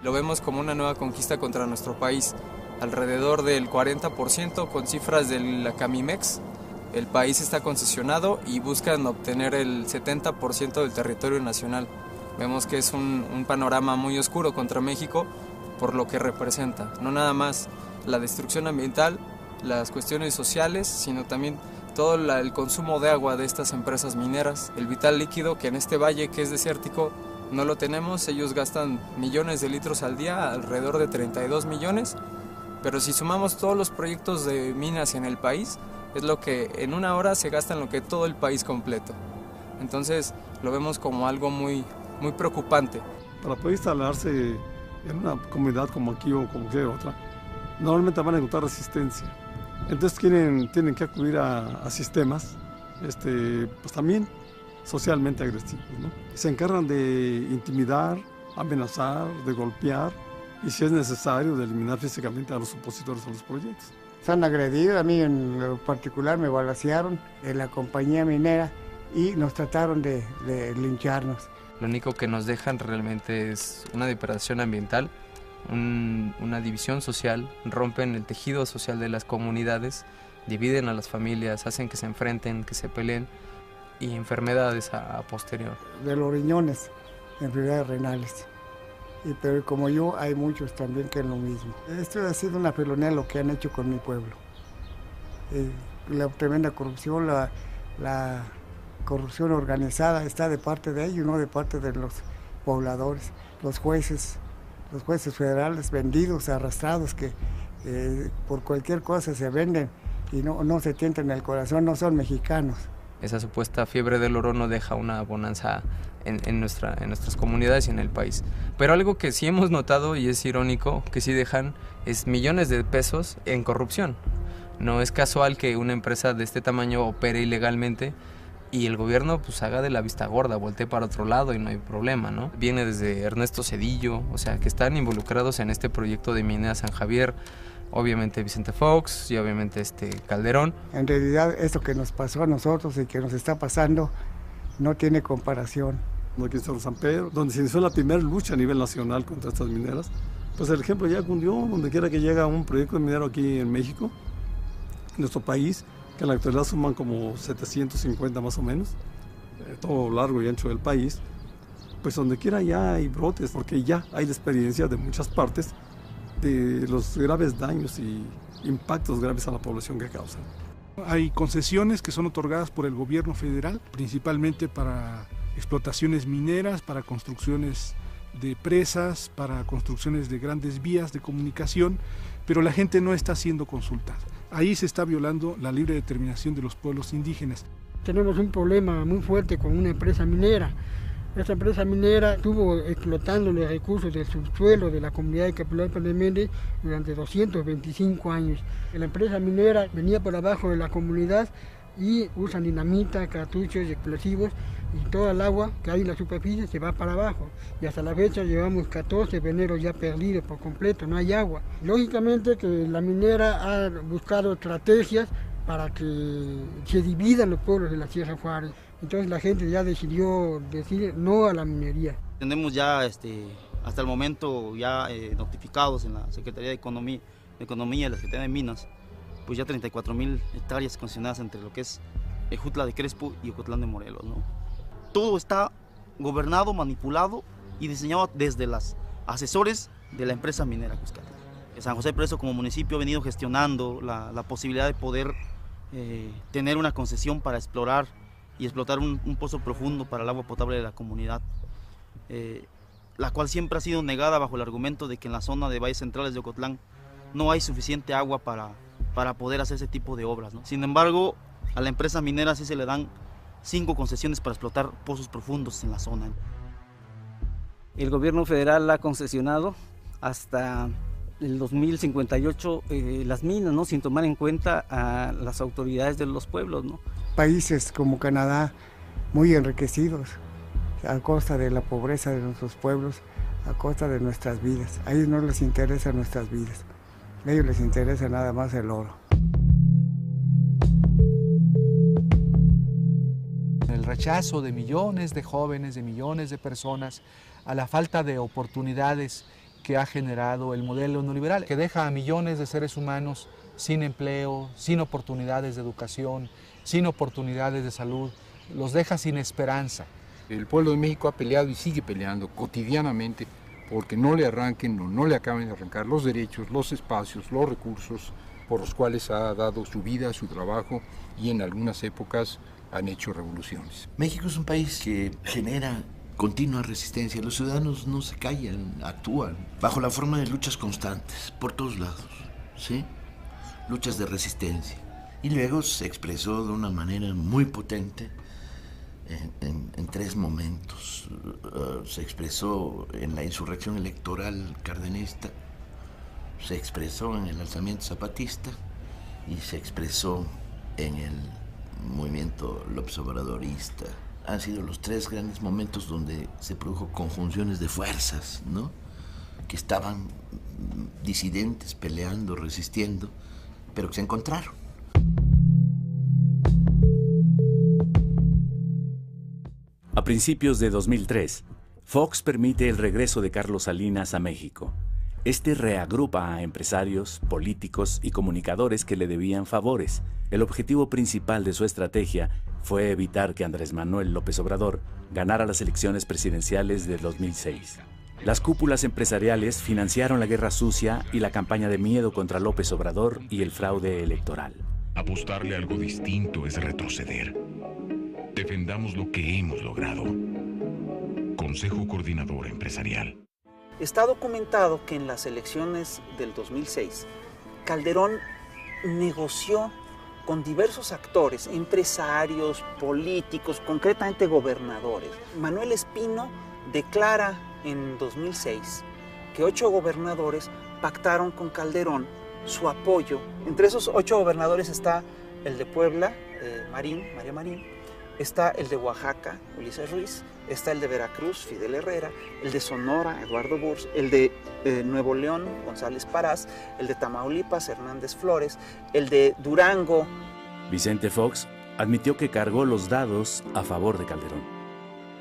Lo vemos como una nueva conquista contra nuestro país, alrededor del 40% con cifras de la Camimex. El país está concesionado y buscan obtener el 70% del territorio nacional. Vemos que es un panorama muy oscuro contra México por lo que representa. No nada más la destrucción ambiental, las cuestiones sociales, sino también todo el consumo de agua de estas empresas mineras. El vital líquido que en este valle que es desértico no lo tenemos, ellos gastan millones de litros al día, alrededor de 32 millones. Pero si sumamos todos los proyectos de minas en el país, es lo que en una hora se gasta en lo que todo el país completo. Entonces lo vemos como algo muy preocupante. Para poder instalarse en una comunidad como aquí o como cualquier otra, normalmente van a encontrar resistencia. Entonces tienen que acudir a sistemas pues también socialmente agresivos, ¿no? Se encargan de intimidar, amenazar, de golpear y si es necesario de eliminar físicamente a los opositores a los proyectos. Se han agredido, a mí en lo particular me balacearon en la compañía minera y nos trataron de lincharnos. Lo único que nos dejan realmente es una depredación ambiental, una división social, rompen el tejido social de las comunidades, dividen a las familias, hacen que se enfrenten, que se peleen y enfermedades a posterior. De los riñones, enfermedades renales. Pero como yo, hay muchos también que es lo mismo. Esto ha sido una felonía lo que han hecho con mi pueblo. La tremenda corrupción, la corrupción organizada está de parte de ellos, no de parte de los pobladores. Los jueces federales vendidos, arrastrados, que por cualquier cosa se venden y no se tientan el corazón, no son mexicanos. esa supuesta fiebre del oro no deja una bonanza en nuestras comunidades y en el país. Pero algo que sí hemos notado, y es irónico, que sí dejan, es millones de pesos en corrupción. No es casual que una empresa de este tamaño opere ilegalmente y el gobierno pues haga de la vista gorda, voltee para otro lado y no hay problema, ¿no? Viene desde Ernesto Zedillo, o sea, que están involucrados en este proyecto de Minera San Javier, obviamente Vicente Fox y obviamente Calderón. En realidad esto que nos pasó a nosotros y que nos está pasando no tiene comparación. Aquí está San Pedro, donde se inició la primera lucha a nivel nacional contra estas mineras. Pues el ejemplo ya cundió, donde quiera que llega un proyecto de minero aquí en México, en nuestro país, que en la actualidad suman como 750 más o menos, todo largo y ancho del país, pues donde quiera ya hay brotes, porque ya hay la experiencia de muchas partes de los graves daños y impactos graves a la población que causan. Hay concesiones que son otorgadas por el gobierno federal, principalmente para explotaciones mineras, para construcciones de presas, para construcciones de grandes vías de comunicación, pero la gente no está siendo consultada. Ahí se está violando la libre determinación de los pueblos indígenas. Tenemos un problema muy fuerte con una empresa minera. Esta empresa minera estuvo explotando los recursos del subsuelo de la comunidad de Capilapa de Méndez durante 225 años. La empresa minera venía por abajo de la comunidad y usan dinamita, cartuchos, explosivos, y toda el agua que hay en la superficie se va para abajo. Y hasta la fecha llevamos 14 veneros ya perdidos por completo, no hay agua. Lógicamente que la minera ha buscado estrategias para que se dividan los pueblos de la Sierra Juárez. Entonces la gente ya decidió decir no a la minería. Tenemos ya hasta el momento ya notificados en la Secretaría de Economía y la Secretaría de Minas, pues ya 34,000 hectáreas concesionadas entre lo que es Ejutla de Crespo y Ocotlán de Morelos, ¿no? Todo está gobernado, manipulado y diseñado desde los asesores de la empresa minera Cuscatlán. San José Preso como municipio ha venido gestionando la posibilidad de poder tener una concesión para explorar y explotar un pozo profundo para el agua potable de la comunidad, la cual siempre ha sido negada bajo el argumento de que en la zona de valles centrales de Ocotlán no hay suficiente agua para poder hacer ese tipo de obras, ¿no? Sin embargo, a la empresa minera sí se le dan 5 concesiones para explotar pozos profundos en la zona. El gobierno federal ha concesionado hasta el 2058 las minas, ¿no? Sin tomar en cuenta a las autoridades de los pueblos, ¿no? Países como Canadá muy enriquecidos a costa de la pobreza de nuestros pueblos, a costa de nuestras vidas. A ellos no les interesa nuestras vidas, a ellos les interesa nada más el oro. El rechazo de millones de jóvenes, de millones de personas a la falta de oportunidades que ha generado el modelo neoliberal, que deja a millones de seres humanos sin empleo, sin oportunidades de educación, sin oportunidades de salud, los deja sin esperanza. El pueblo de México ha peleado y sigue peleando cotidianamente porque no le arranquen o no le acaben de arrancar los derechos, los espacios, los recursos por los cuales ha dado su vida, su trabajo y en algunas épocas han hecho revoluciones. México es un país que genera continua resistencia. Los ciudadanos no se callan, actúan bajo la forma de luchas constantes, por todos lados, ¿sí? Luchas de resistencia. Y luego se expresó de una manera muy potente en 3 momentos. Se expresó en la insurrección electoral cardenista, se expresó en el alzamiento zapatista y se expresó en el movimiento López Obradorista. Han sido los 3 grandes momentos donde se produjo conjunciones de fuerzas, ¿no? Que estaban disidentes, peleando, resistiendo, pero que se encontraron. A principios de 2003, Fox permite el regreso de Carlos Salinas a México. Este reagrupa a empresarios, políticos y comunicadores que le debían favores. El objetivo principal de su estrategia fue evitar que Andrés Manuel López Obrador ganara las elecciones presidenciales de 2006. Las cúpulas empresariales financiaron la guerra sucia y la campaña de miedo contra López Obrador y el fraude electoral. Apostarle a algo distinto es retroceder. Defendamos lo que hemos logrado. Consejo Coordinador Empresarial. Está documentado que en las elecciones del 2006, Calderón negoció con diversos actores, empresarios, políticos, concretamente gobernadores. Manuel Espino declara en 2006 que 8 gobernadores pactaron con Calderón su apoyo. Entre esos 8 gobernadores está el de Puebla, María Marín, está el de Oaxaca, Ulises Ruiz, está el de Veracruz, Fidel Herrera, el de Sonora, Eduardo Burs, el de Nuevo León, González Parás, el de Tamaulipas, Hernández Flores, el de Durango. Vicente Fox admitió que cargó los dados a favor de Calderón.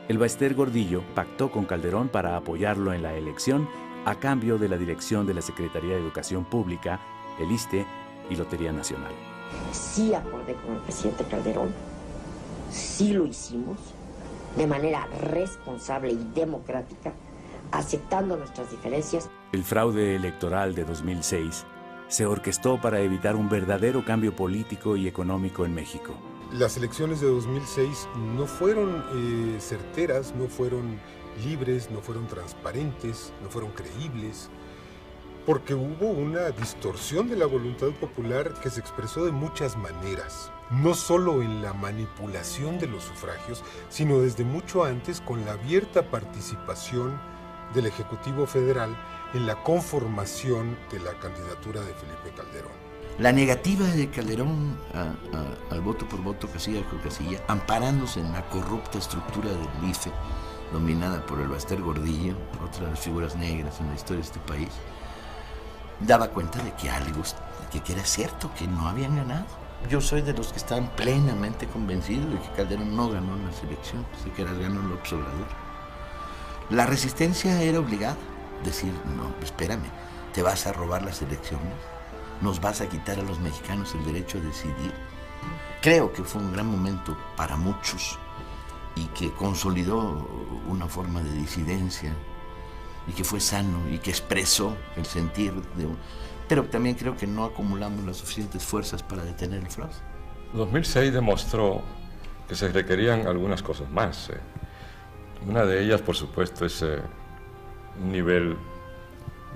El Baester Gordillo pactó con Calderón para apoyarlo en la elección a cambio de la dirección de la Secretaría de Educación Pública, el ISSSTE y Lotería Nacional. Sí acordé con el presidente Calderón, sí lo hicimos de manera responsable y democrática, aceptando nuestras diferencias. El fraude electoral de 2006 se orquestó para evitar un verdadero cambio político y económico en México. Las elecciones de 2006 no fueron certeras, no fueron libres, no fueron transparentes, no fueron creíbles, porque hubo una distorsión de la voluntad popular que se expresó de muchas maneras, no solo en la manipulación de los sufragios, sino desde mucho antes con la abierta participación del Ejecutivo Federal en la conformación de la candidatura de Felipe Calderón. La negativa de Calderón al voto por voto, casilla por casilla, amparándose en la corrupta estructura del IFE, dominada por el Baester Gordillo, otra de las figuras negras en la historia de este país, daba cuenta de que algo, que era cierto, que no habían ganado. Yo soy de los que están plenamente convencidos de que Calderón no ganó las elecciones, de que las ganó López Obrador. La resistencia era obligada, decir, no, espérame, te vas a robar las elecciones, nos vas a quitar a los mexicanos el derecho a decidir. Creo que fue un gran momento para muchos y que consolidó una forma de disidencia y que fue sano y que expresó el sentir de... Pero también creo que no acumulamos las suficientes fuerzas para detener el fraude. 2006 demostró que se requerían algunas cosas más. Una de ellas, por supuesto, es un nivel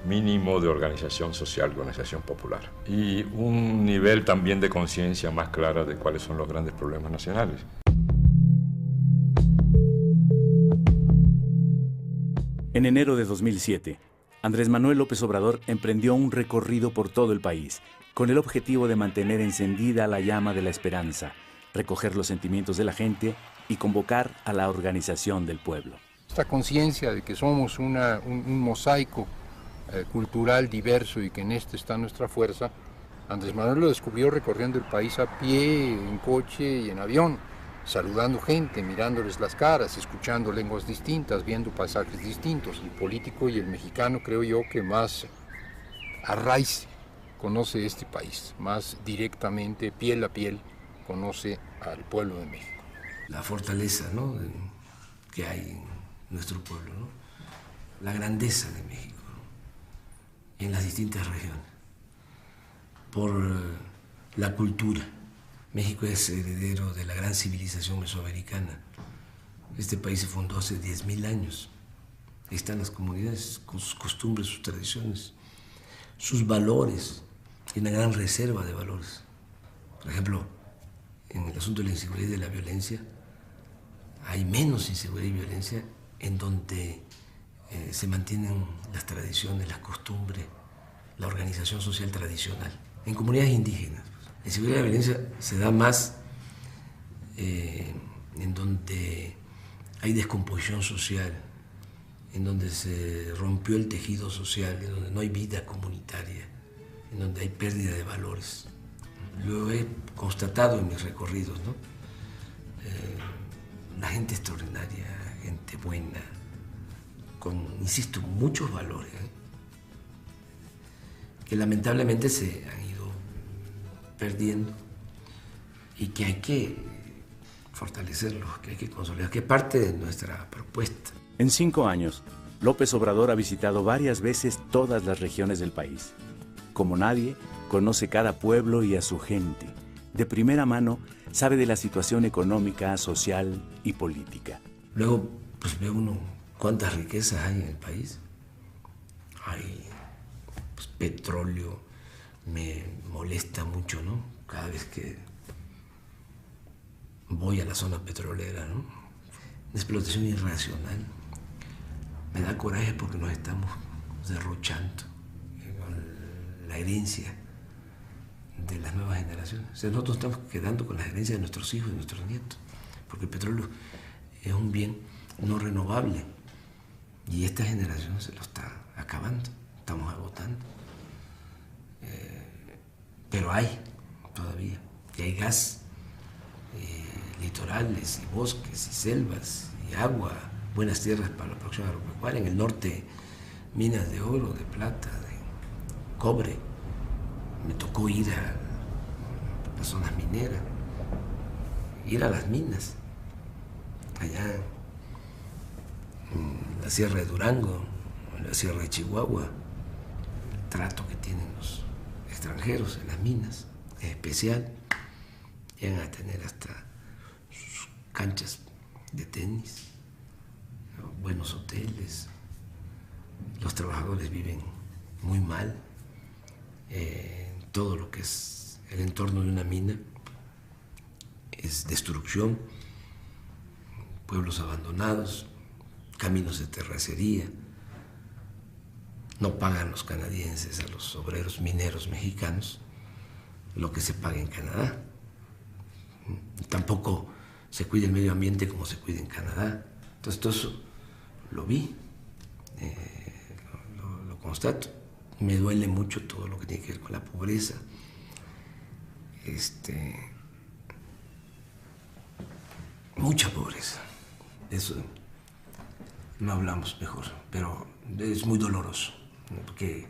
mínimo de organización social, organización popular, y un nivel también de conciencia más clara de cuáles son los grandes problemas nacionales. En enero de 2007, Andrés Manuel López Obrador emprendió un recorrido por todo el país, con el objetivo de mantener encendida la llama de la esperanza, recoger los sentimientos de la gente y convocar a la organización del pueblo. Esta conciencia de que somos un mosaico cultural diverso y que en este está nuestra fuerza, Andrés Manuel lo descubrió recorriendo el país a pie, en coche y en avión, saludando gente, mirándoles las caras, escuchando lenguas distintas, viendo paisajes distintos. El político y el mexicano, creo yo, que más a raíz conoce este país, más directamente, piel a piel, conoce al pueblo de México. La fortaleza, ¿no?, que hay en nuestro pueblo, ¿no?, la grandeza de México, ¿no?, en las distintas regiones, por la cultura. México es heredero de la gran civilización mesoamericana. Este país se fundó hace 10.000 años. Ahí están las comunidades con sus costumbres, sus tradiciones, sus valores, y una gran reserva de valores. Por ejemplo, en el asunto de la inseguridad y de la violencia, hay menos inseguridad y violencia en donde se mantienen las tradiciones, las costumbres, la organización social tradicional. En comunidades indígenas, la inseguridad y la violencia se da más en donde hay descomposición social, en donde se rompió el tejido social, en donde no hay vida comunitaria, en donde hay pérdida de valores. Lo he constatado en mis recorridos, ¿no? La gente extraordinaria, gente buena, con, insisto, muchos valores, que lamentablemente se han ido perdiendo y que hay que fortalecerlos, que hay que consolidar, que es parte de nuestra propuesta. En 5 años, López Obrador ha visitado varias veces todas las regiones del país. Como nadie, conoce cada pueblo y a su gente. De primera mano, sabe de la situación económica, social y política. Luego, pues ve uno cuántas riquezas hay en el país. Hay petróleo, me molesta mucho, ¿no?, cada vez que voy a la zona petrolera, ¿no? Una explotación irracional. Me da coraje porque nos estamos derrochando con la herencia de las nuevas generaciones. O sea, nosotros estamos quedando con la herencia de nuestros hijos y nuestros nietos, porque el petróleo es un bien no renovable y esta generación se lo está acabando, estamos agotando. Pero hay todavía, y hay gas, litorales y bosques y selvas y agua, buenas tierras para la producción agropecuaria. En el norte, minas de oro, de plata, de cobre. Me tocó ir a las zonas mineras, ir a las minas, allá en la Sierra de Durango, en la Sierra de Chihuahua. El trato que tienen los extranjeros en las minas es especial. Llegan a tener hasta sus canchas de tenis, ¿no? Buenos hoteles. Los trabajadores viven muy mal. Todo lo que es el entorno de una mina es destrucción, pueblos abandonados, caminos de terracería. No pagan los canadienses a los obreros mineros mexicanos lo que se paga en Canadá. Tampoco se cuida el medio ambiente como se cuida en Canadá. Entonces todo eso lo vi, lo constato. Me duele mucho todo lo que tiene que ver con la pobreza. Mucha pobreza. Eso no hablamos mejor, pero es muy doloroso, ¿no? Porque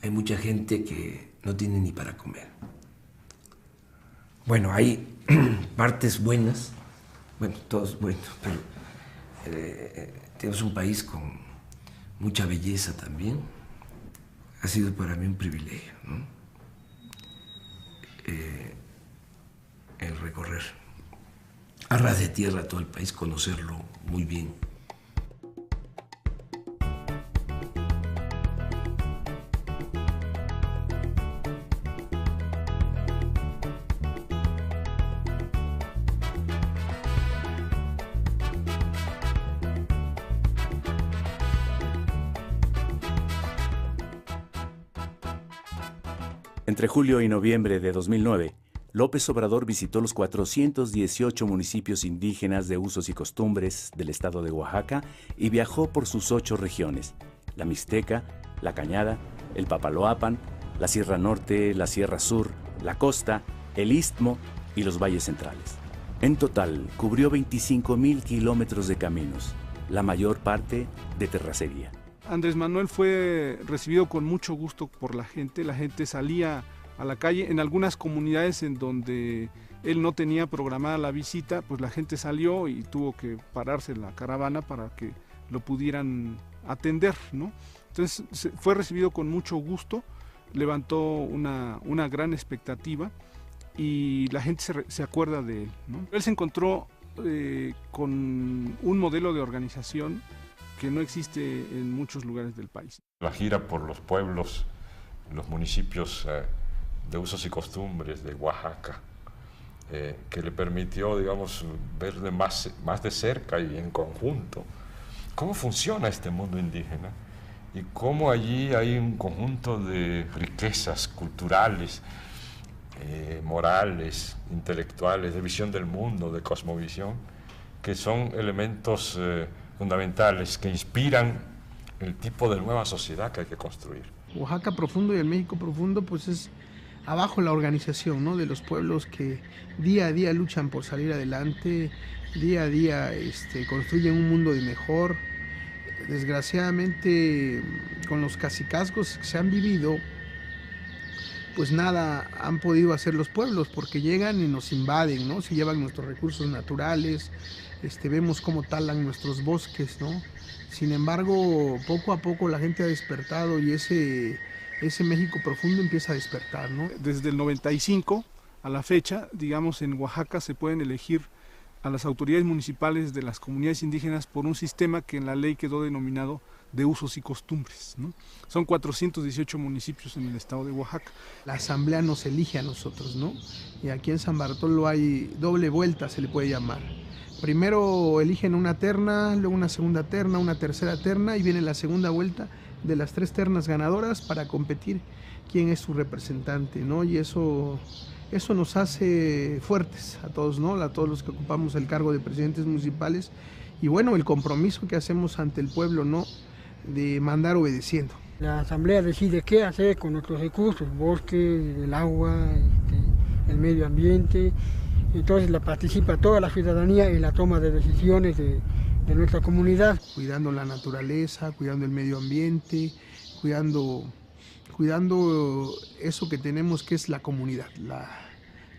hay mucha gente que no tiene ni para comer. Bueno, hay partes buenas, bueno, todo es bueno, pero tenemos un país con mucha belleza también. Ha sido para mí un privilegio, ¿no? El recorrer a ras de tierra todo el país, conocerlo muy bien. Entre julio y noviembre de 2009, López Obrador visitó los 418 municipios indígenas de usos y costumbres del estado de Oaxaca y viajó por sus 8 regiones: la Mixteca, la Cañada, el Papaloapan, la Sierra Norte, la Sierra Sur, la Costa, el Istmo y los valles centrales. En total, cubrió 25,000 kilómetros de caminos, la mayor parte de terracería. Andrés Manuel fue recibido con mucho gusto por la gente salía a la calle. En algunas comunidades en donde él no tenía programada la visita, pues la gente salió y tuvo que pararse en la caravana para que lo pudieran atender, ¿no? Entonces fue recibido con mucho gusto, levantó una gran expectativa y la gente se acuerda de él, ¿no? Él se encontró con un modelo de organización que no existe en muchos lugares del país. La gira por los pueblos, los municipios de usos y costumbres de Oaxaca, que le permitió, digamos, ver más de cerca y en conjunto cómo funciona este mundo indígena y cómo allí hay un conjunto de riquezas culturales, morales, intelectuales, de visión del mundo, de cosmovisión, que son elementos fundamentales que inspiran el tipo de nueva sociedad que hay que construir. Oaxaca profundo y el México profundo, pues es abajo la organización, ¿no?, de los pueblos que día a día luchan por salir adelante, día a día construyen un mundo de mejor. Desgraciadamente, con los cacicazgos que se han vivido, pues nada han podido hacer los pueblos, porque llegan y nos invaden, ¿no? Se llevan nuestros recursos naturales, vemos cómo talan nuestros bosques, ¿no? Sin embargo, poco a poco la gente ha despertado y ese México profundo empieza a despertar, ¿no? Desde el 95 a la fecha, digamos, en Oaxaca se pueden elegir a las autoridades municipales de las comunidades indígenas por un sistema que en la ley quedó denominado de usos y costumbres, ¿no? Son 418 municipios en el estado de Oaxaca. La asamblea nos elige a nosotros, ¿no? Y aquí en San Bartolo hay doble vuelta, se le puede llamar. Primero eligen una terna, luego una segunda terna, una tercera terna y viene la segunda vuelta de las 3 ternas ganadoras para competir quién es su representante, ¿no? Y eso nos hace fuertes a todos, ¿no? A todos los que ocupamos el cargo de presidentes municipales y bueno, el compromiso que hacemos ante el pueblo, ¿no? De mandar obedeciendo. La asamblea decide qué hacer con nuestros recursos, bosque, el agua, el medio ambiente. Entonces participa toda la ciudadanía en la toma de decisiones de nuestra comunidad. Cuidando la naturaleza, cuidando el medio ambiente, cuidando eso que tenemos que es la comunidad,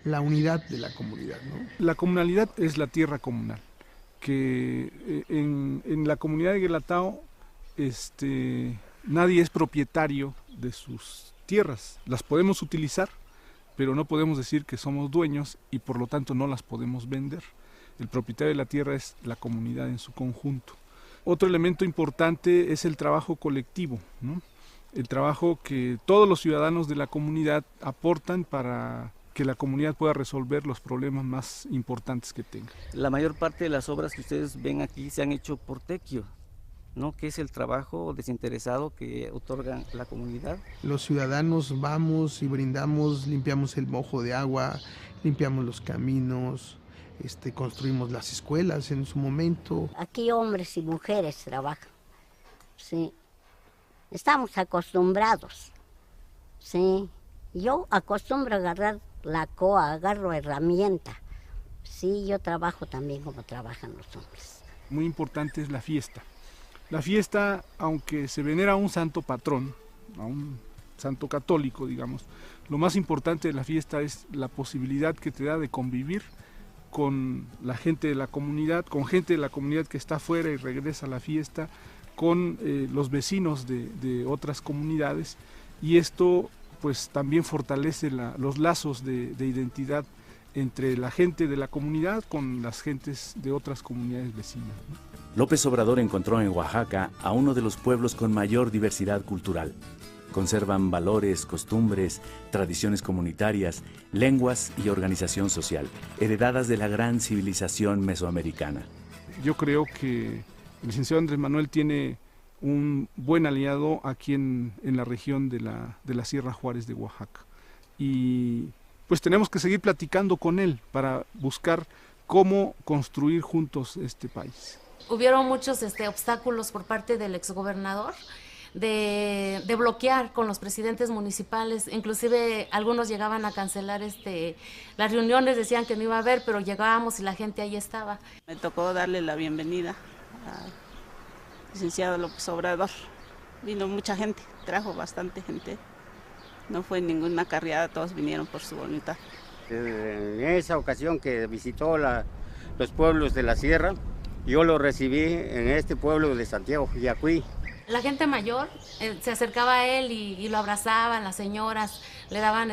la unidad de la comunidad, ¿no? La comunalidad es la tierra comunal, que en la comunidad de Guelatao nadie es propietario de sus tierras. Las podemos utilizar, pero no podemos decir que somos dueños y por lo tanto no las podemos vender. El propietario de la tierra es la comunidad en su conjunto. Otro elemento importante es el trabajo colectivo, ¿no? El trabajo que todos los ciudadanos de la comunidad aportan para que la comunidad pueda resolver los problemas más importantes que tenga. La mayor parte de las obras que ustedes ven aquí se han hecho por tequio, ¿no? Que es el trabajo desinteresado que otorga la comunidad. Los ciudadanos vamos y brindamos, limpiamos el mojo de agua, limpiamos los caminos, construimos las escuelas en su momento. Aquí hombres y mujeres trabajan, sí. Estamos acostumbrados, sí. Yo acostumbro a agarrar la coa, agarro herramienta. Sí, yo trabajo también como trabajan los hombres. Muy importante es la fiesta. La fiesta, aunque se venera a un santo patrón, a un santo católico, digamos, lo más importante de la fiesta es la posibilidad que te da de convivir con la gente de la comunidad, con gente de la comunidad que está afuera y regresa a la fiesta, con los vecinos de otras comunidades, y esto pues también fortalece los lazos de identidad entre la gente de la comunidad con las gentes de otras comunidades vecinas, ¿no? López Obrador encontró en Oaxaca a uno de los pueblos con mayor diversidad cultural. Conservan valores, costumbres, tradiciones comunitarias, lenguas y organización social, heredadas de la gran civilización mesoamericana. Yo creo que el licenciado Andrés Manuel tiene un buen aliado aquí en la región de la Sierra Juárez de Oaxaca. Y pues tenemos que seguir platicando con él para buscar cómo construir juntos este país. Hubieron muchos obstáculos por parte del exgobernador de bloquear con los presidentes municipales, inclusive algunos llegaban a cancelar las reuniones, decían que no iba a haber, pero llegábamos y la gente ahí estaba. Me tocó darle la bienvenida al licenciado López Obrador. Vino mucha gente, trajo bastante gente, no fue ninguna carreada, todos vinieron por su voluntad. En esa ocasión que visitó los pueblos de la sierra, yo lo recibí en este pueblo de Santiago Jiacuí. La gente mayor se acercaba a él y lo abrazaban, las señoras le daban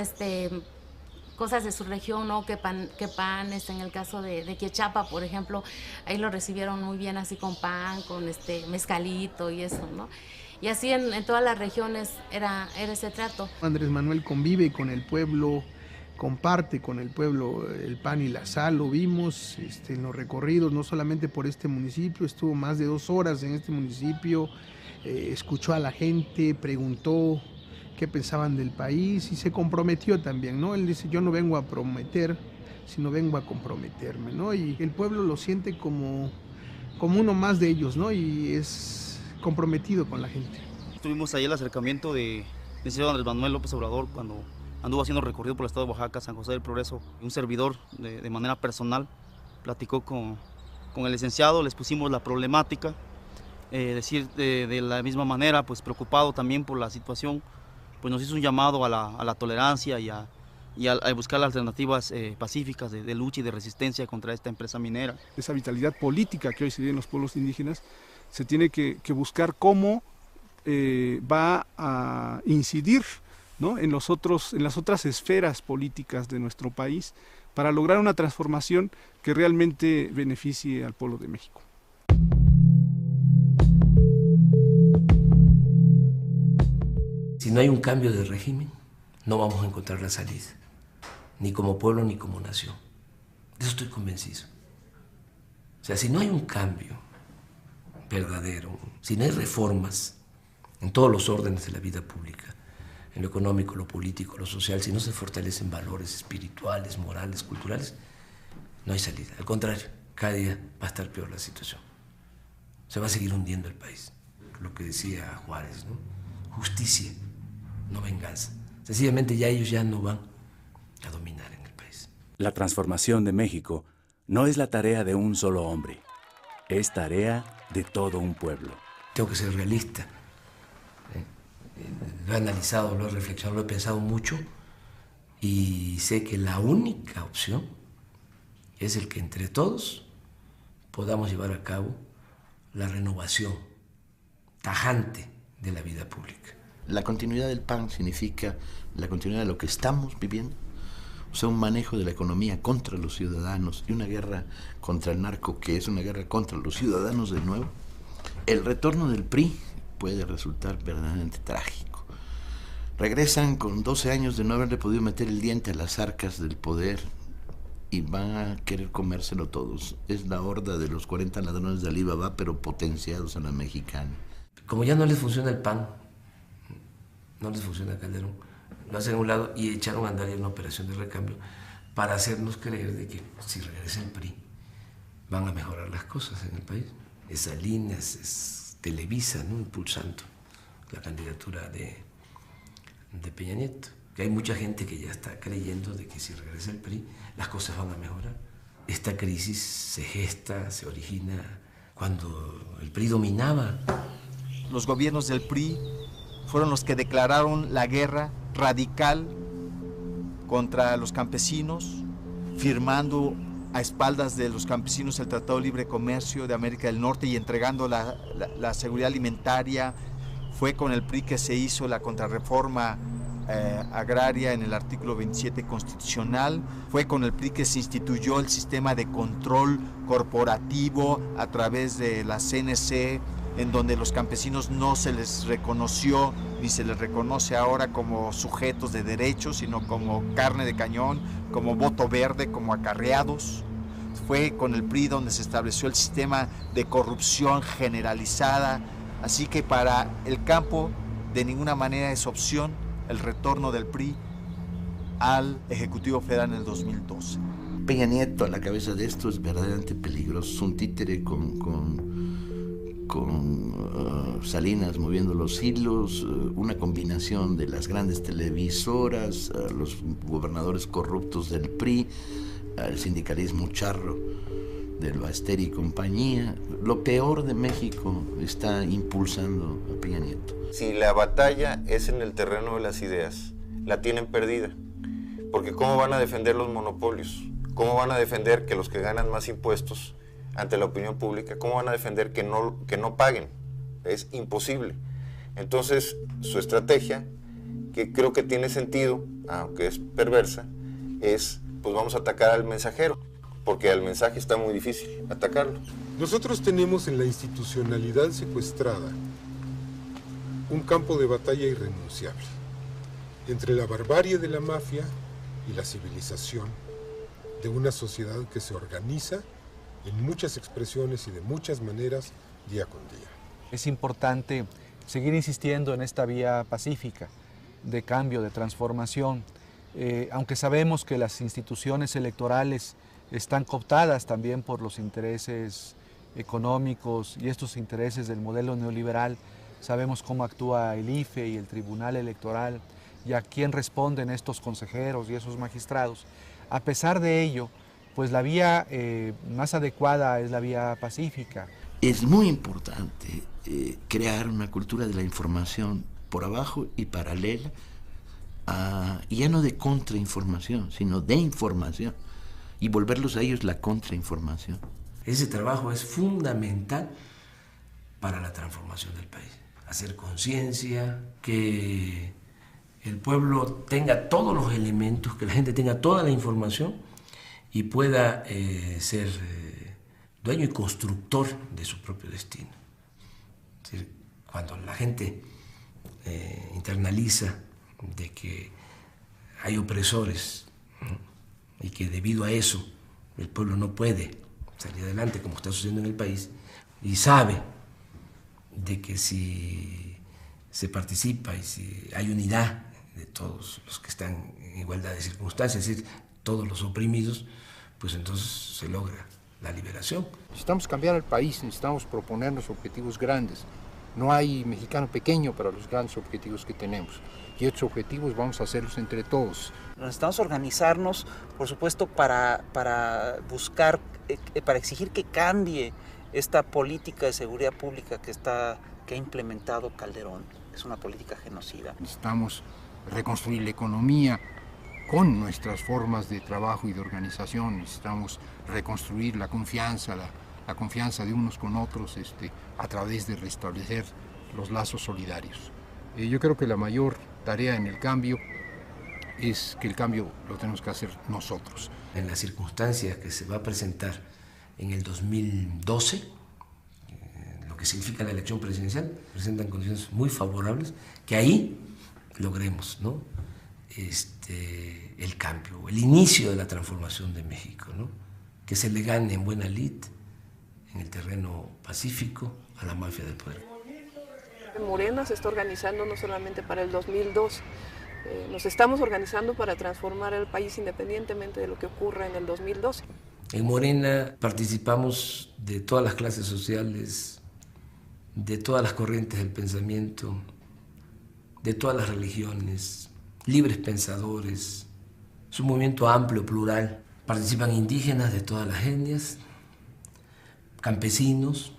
cosas de su región, ¿no? Que pan, en el caso de Quiechapa, por ejemplo, ahí lo recibieron muy bien así con pan, con mezcalito y eso, ¿no? Y así en todas las regiones era ese trato. Andrés Manuel convive con el pueblo, comparte con el pueblo el pan y la sal, lo vimos en los recorridos, no solamente por este municipio, estuvo más de 2 horas en este municipio, escuchó a la gente, preguntó qué pensaban del país y se comprometió también, ¿no? Él dice, yo no vengo a prometer, sino vengo a comprometerme, ¿no? Y el pueblo lo siente como uno más de ellos, ¿no? Y es comprometido con la gente. Tuvimos ahí el acercamiento de licenciado Andrés Manuel López Obrador cuando anduvo haciendo recorrido por el estado de Oaxaca, San José del Progreso. Un servidor de manera personal platicó con el licenciado, les pusimos la problemática, decir de la misma manera, pues preocupado también por la situación, pues nos hizo un llamado a la tolerancia y a buscar alternativas pacíficas de lucha y de resistencia contra esta empresa minera. Esa vitalidad política que hoy se vive en los pueblos indígenas se tiene que buscar cómo va a incidir, ¿no? en las otras esferas políticas de nuestro país para lograr una transformación que realmente beneficie al pueblo de México. Si no hay un cambio de régimen, no vamos a encontrar la salida, ni como pueblo ni como nación. De eso estoy convencido. O sea, si no hay un cambio verdadero, si no hay reformas en todos los órdenes de la vida pública, en lo económico, lo político, lo social, si no se fortalecen valores espirituales, morales, culturales, no hay salida. Al contrario, cada día va a estar peor la situación. Se va a seguir hundiendo el país. Lo que decía Juárez, ¿no? Justicia, no venganza. Sencillamente ya ellos ya no van a dominar en el país. La transformación de México no es la tarea de un solo hombre, es tarea de todo un pueblo. Tengo que ser realista. Lo he analizado, lo he reflexionado, lo he pensado mucho y sé que la única opción es el que entre todos podamos llevar a cabo la renovación tajante de la vida pública. La continuidad del PAN significa la continuidad de lo que estamos viviendo, o sea, un manejo de la economía contra los ciudadanos y una guerra contra el narco, que es una guerra contra los ciudadanos de nuevo. El retorno del PRI puede resultar verdaderamente trágico. Regresan con 12 años de no haberle podido meter el diente a las arcas del poder y van a querer comérselo todos. Es la horda de los 40 ladrones de Alibaba, pero potenciados a la mexicana. Como ya no les funciona el PAN, no les funciona Calderón, lo hacen a un lado y echaron a andar ya una operación de recambio para hacernos creer de que si regresa el PRI van a mejorar las cosas en el país. Esa línea es Televisa, ¿no? Impulsando la candidatura de Peña Nieto. Que hay mucha gente que ya está creyendo de que si regresa el PRI las cosas van a mejorar. Esta crisis se gesta, se origina cuando el PRI dominaba. Los gobiernos del PRI fueron los que declararon la guerra radical contra los campesinos, firmando a espaldas de los campesinos el Tratado de Libre Comercio de América del Norte y entregando la seguridad alimentaria. Fue con el PRI que se hizo la contrarreforma agraria en el artículo 27 constitucional. Fue con el PRI que se instituyó el sistema de control corporativo a través de la CNC, en donde los campesinos no se les reconoció ni se les reconoce ahora como sujetos de derechos, sino como carne de cañón, como voto verde, como acarreados. Fue con el PRI donde se estableció el sistema de corrupción generalizada. Así que para el campo de ninguna manera es opción el retorno del PRI al Ejecutivo Federal en el 2012. Peña Nieto a la cabeza de esto es verdaderamente peligroso. Es un títere con Salinas moviendo los hilos, una combinación de las grandes televisoras, los gobernadores corruptos del PRI, el sindicalismo charro del Baster y compañía. Lo peor de México está impulsando a Peña Nieto. Si la batalla es en el terreno de las ideas, la tienen perdida. Porque ¿cómo van a defender los monopolios? ¿Cómo van a defender que los que ganan más impuestos ante la opinión pública, cómo van a defender que no paguen? Es imposible. Entonces, su estrategia, que creo que tiene sentido, aunque es perversa, es, pues vamos a atacar al mensajero, porque al mensaje está muy difícil atacarlo. Nosotros tenemos en la institucionalidad secuestrada un campo de batalla irrenunciable entre la barbarie de la mafia y la civilización de una sociedad que se organiza en muchas expresiones y de muchas maneras día con día. Es importante seguir insistiendo en esta vía pacífica de cambio, de transformación, aunque sabemos que las instituciones electorales están cooptadas también por los intereses económicos y estos intereses del modelo neoliberal. Sabemos cómo actúa el IFE y el Tribunal Electoral y a quién responden estos consejeros y esos magistrados. A pesar de ello, pues la vía más adecuada es la vía pacífica. Es muy importante crear una cultura de la información por abajo y paralela, y ya no de contrainformación, sino de información, y volverlos a ellos la contrainformación. Ese trabajo es fundamental para la transformación del país. Hacer conciencia, que el pueblo tenga todos los elementos, que la gente tenga toda la información y pueda ser dueño y constructor de su propio destino. Es decir, cuando la gente internaliza de que hay opresores, ¿no?, y que debido a eso el pueblo no puede salir adelante como está sucediendo en el país, y sabe de que si se participa y si hay unidad de todos los que están en igualdad de circunstancias, es decir, todos los oprimidos, pues entonces se logra la liberación. Necesitamos cambiar el país, necesitamos proponernos objetivos grandes. No hay mexicano pequeño para los grandes objetivos que tenemos. Y estos objetivos vamos a hacerlos entre todos. Necesitamos organizarnos, por supuesto, para buscar, para exigir que cambie esta política de seguridad pública que ha implementado Calderón. Es una política genocida. Necesitamos reconstruir la economía con nuestras formas de trabajo y de organización. Necesitamos reconstruir la confianza de unos con otros a través de restablecer los lazos solidarios. Yo creo que la mayor tarea en el cambio es que el cambio lo tenemos que hacer nosotros. En las circunstancias que se va a presentar en el 2012, lo que significa la elección presidencial, presentan condiciones muy favorables, que ahí logremos, ¿no?, el cambio, el inicio de la transformación de México, ¿no?, que se le gane en buena lid en el terreno pacífico a la mafia del poder. Morena se está organizando no solamente para el 2002, nos estamos organizando para transformar el país independientemente de lo que ocurra en el 2012. En Morena participamos de todas las clases sociales, de todas las corrientes del pensamiento, de todas las religiones, libres pensadores. Es un movimiento amplio, plural. Participan indígenas de todas las etnias, campesinos,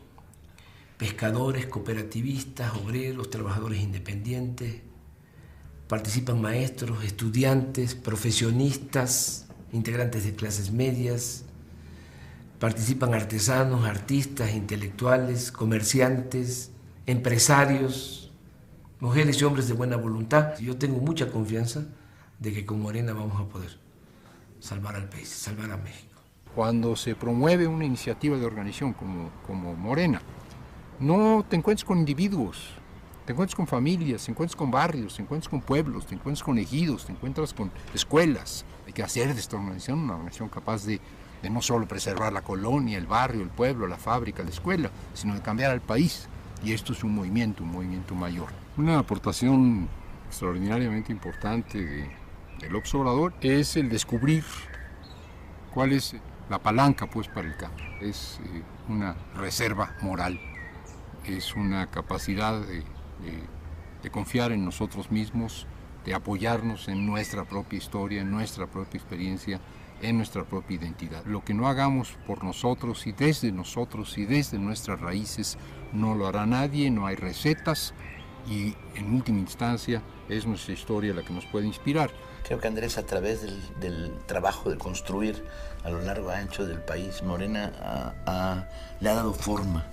pescadores, cooperativistas, obreros, trabajadores independientes. Participan maestros, estudiantes, profesionistas, integrantes de clases medias. Participan artesanos, artistas, intelectuales, comerciantes, empresarios, mujeres y hombres de buena voluntad. Yo tengo mucha confianza de que con Morena vamos a poder salvar al país, salvar a México. Cuando se promueve una iniciativa de organización como Morena, no te encuentras con individuos, te encuentras con familias, te encuentras con barrios, te encuentras con pueblos, te encuentras con ejidos, te encuentras con escuelas. Hay que hacer de esta organización una organización capaz de no solo preservar la colonia, el barrio, el pueblo, la fábrica, la escuela, sino de cambiar al país. Y esto es un movimiento mayor. Una aportación extraordinariamente importante de López Obrador es el descubrir cuál es la palanca pues para el cambio. Es una reserva moral, es una capacidad de confiar en nosotros mismos, de apoyarnos en nuestra propia historia, en nuestra propia experiencia, en nuestra propia identidad. Lo que no hagamos por nosotros y desde nuestras raíces no lo hará nadie, no hay recetas y en última instancia es nuestra historia la que nos puede inspirar. Creo que Andrés, a través del trabajo de construir a lo largo y ancho del país, Morena le ha dado forma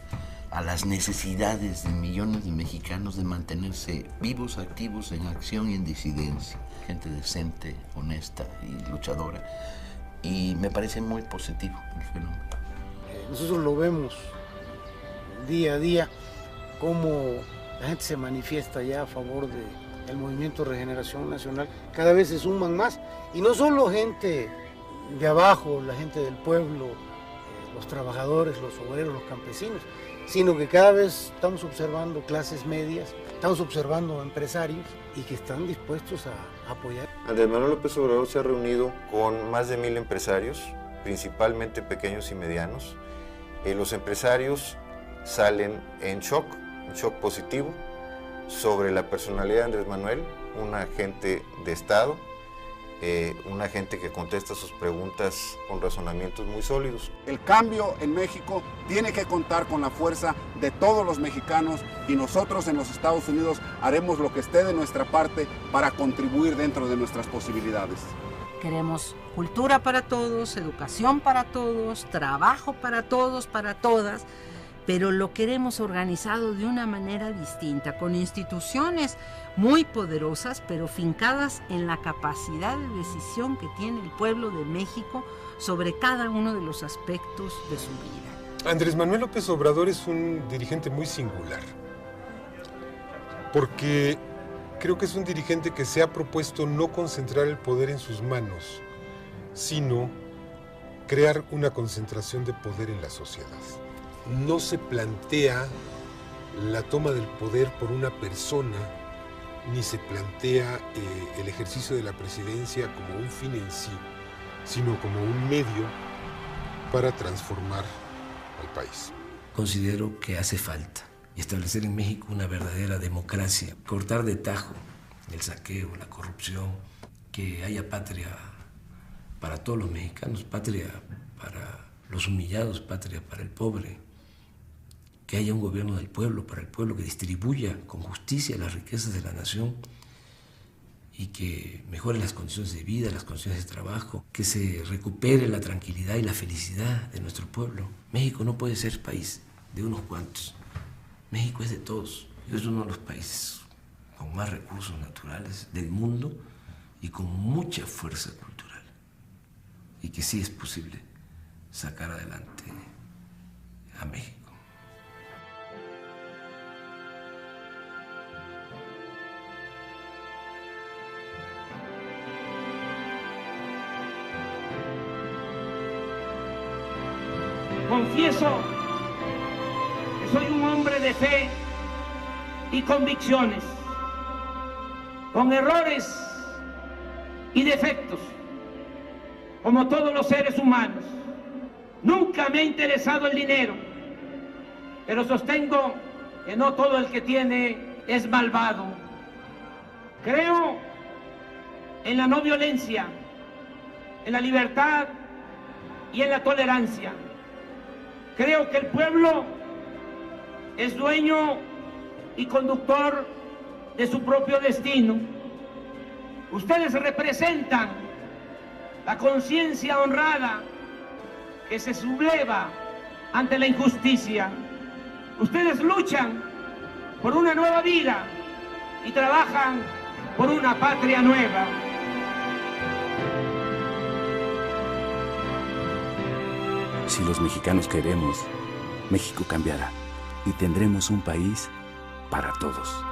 a las necesidades de millones de mexicanos de mantenerse vivos, activos, en acción y en disidencia. Gente decente, honesta y luchadora. Y me parece muy positivo el fenómeno. Nosotros lo vemos día a día, cómo la gente se manifiesta ya a favor del Movimiento de Regeneración Nacional. Cada vez se suman más, y no solo gente de abajo, la gente del pueblo, los trabajadores, los obreros, los campesinos, sino que cada vez estamos observando clases medias, estamos observando empresarios y que están dispuestos a apoyar. Andrés Manuel López Obrador se ha reunido con más de 1000 empresarios, principalmente pequeños y medianos. Los empresarios salen en shock positivo sobre la personalidad de Andrés Manuel, un agente de Estado, un agente que contesta sus preguntas con razonamientos muy sólidos. El cambio en México tiene que contar con la fuerza de todos los mexicanos y nosotros en los Estados Unidos haremos lo que esté de nuestra parte para contribuir dentro de nuestras posibilidades. Queremos cultura para todos, educación para todos, trabajo para todos, para todas, pero lo queremos organizado de una manera distinta, con instituciones muy poderosas, pero fincadas en la capacidad de decisión que tiene el pueblo de México sobre cada uno de los aspectos de su vida. Andrés Manuel López Obrador es un dirigente muy singular, porque creo que es un dirigente que se ha propuesto no concentrar el poder en sus manos, sino crear una concentración de poder en la sociedad. No se plantea la toma del poder por una persona, ni se plantea el ejercicio de la presidencia como un fin en sí, sino como un medio para transformar al país. Considero que hace falta establecer en México una verdadera democracia, cortar de tajo el saqueo, la corrupción, que haya patria para todos los mexicanos, patria para los humillados, patria para el pobre, que haya un gobierno del pueblo, para el pueblo, que distribuya con justicia las riquezas de la nación y que mejore las condiciones de vida, las condiciones de trabajo, que se recupere la tranquilidad y la felicidad de nuestro pueblo. México no puede ser país de unos cuantos. México es de todos. Es uno de los países con más recursos naturales del mundo y con mucha fuerza cultural. Y que sí es posible sacar adelante a México. Confieso que soy un hombre de fe y convicciones, con errores y defectos, como todos los seres humanos. Nunca me ha interesado el dinero, pero sostengo que no todo el que tiene es malvado. Creo en la no violencia, en la libertad y en la tolerancia. Creo que el pueblo es dueño y conductor de su propio destino. Ustedes representan la conciencia honrada que se subleva ante la injusticia. Ustedes luchan por una nueva vida y trabajan por una patria nueva. Si los mexicanos queremos, México cambiará y tendremos un país para todos.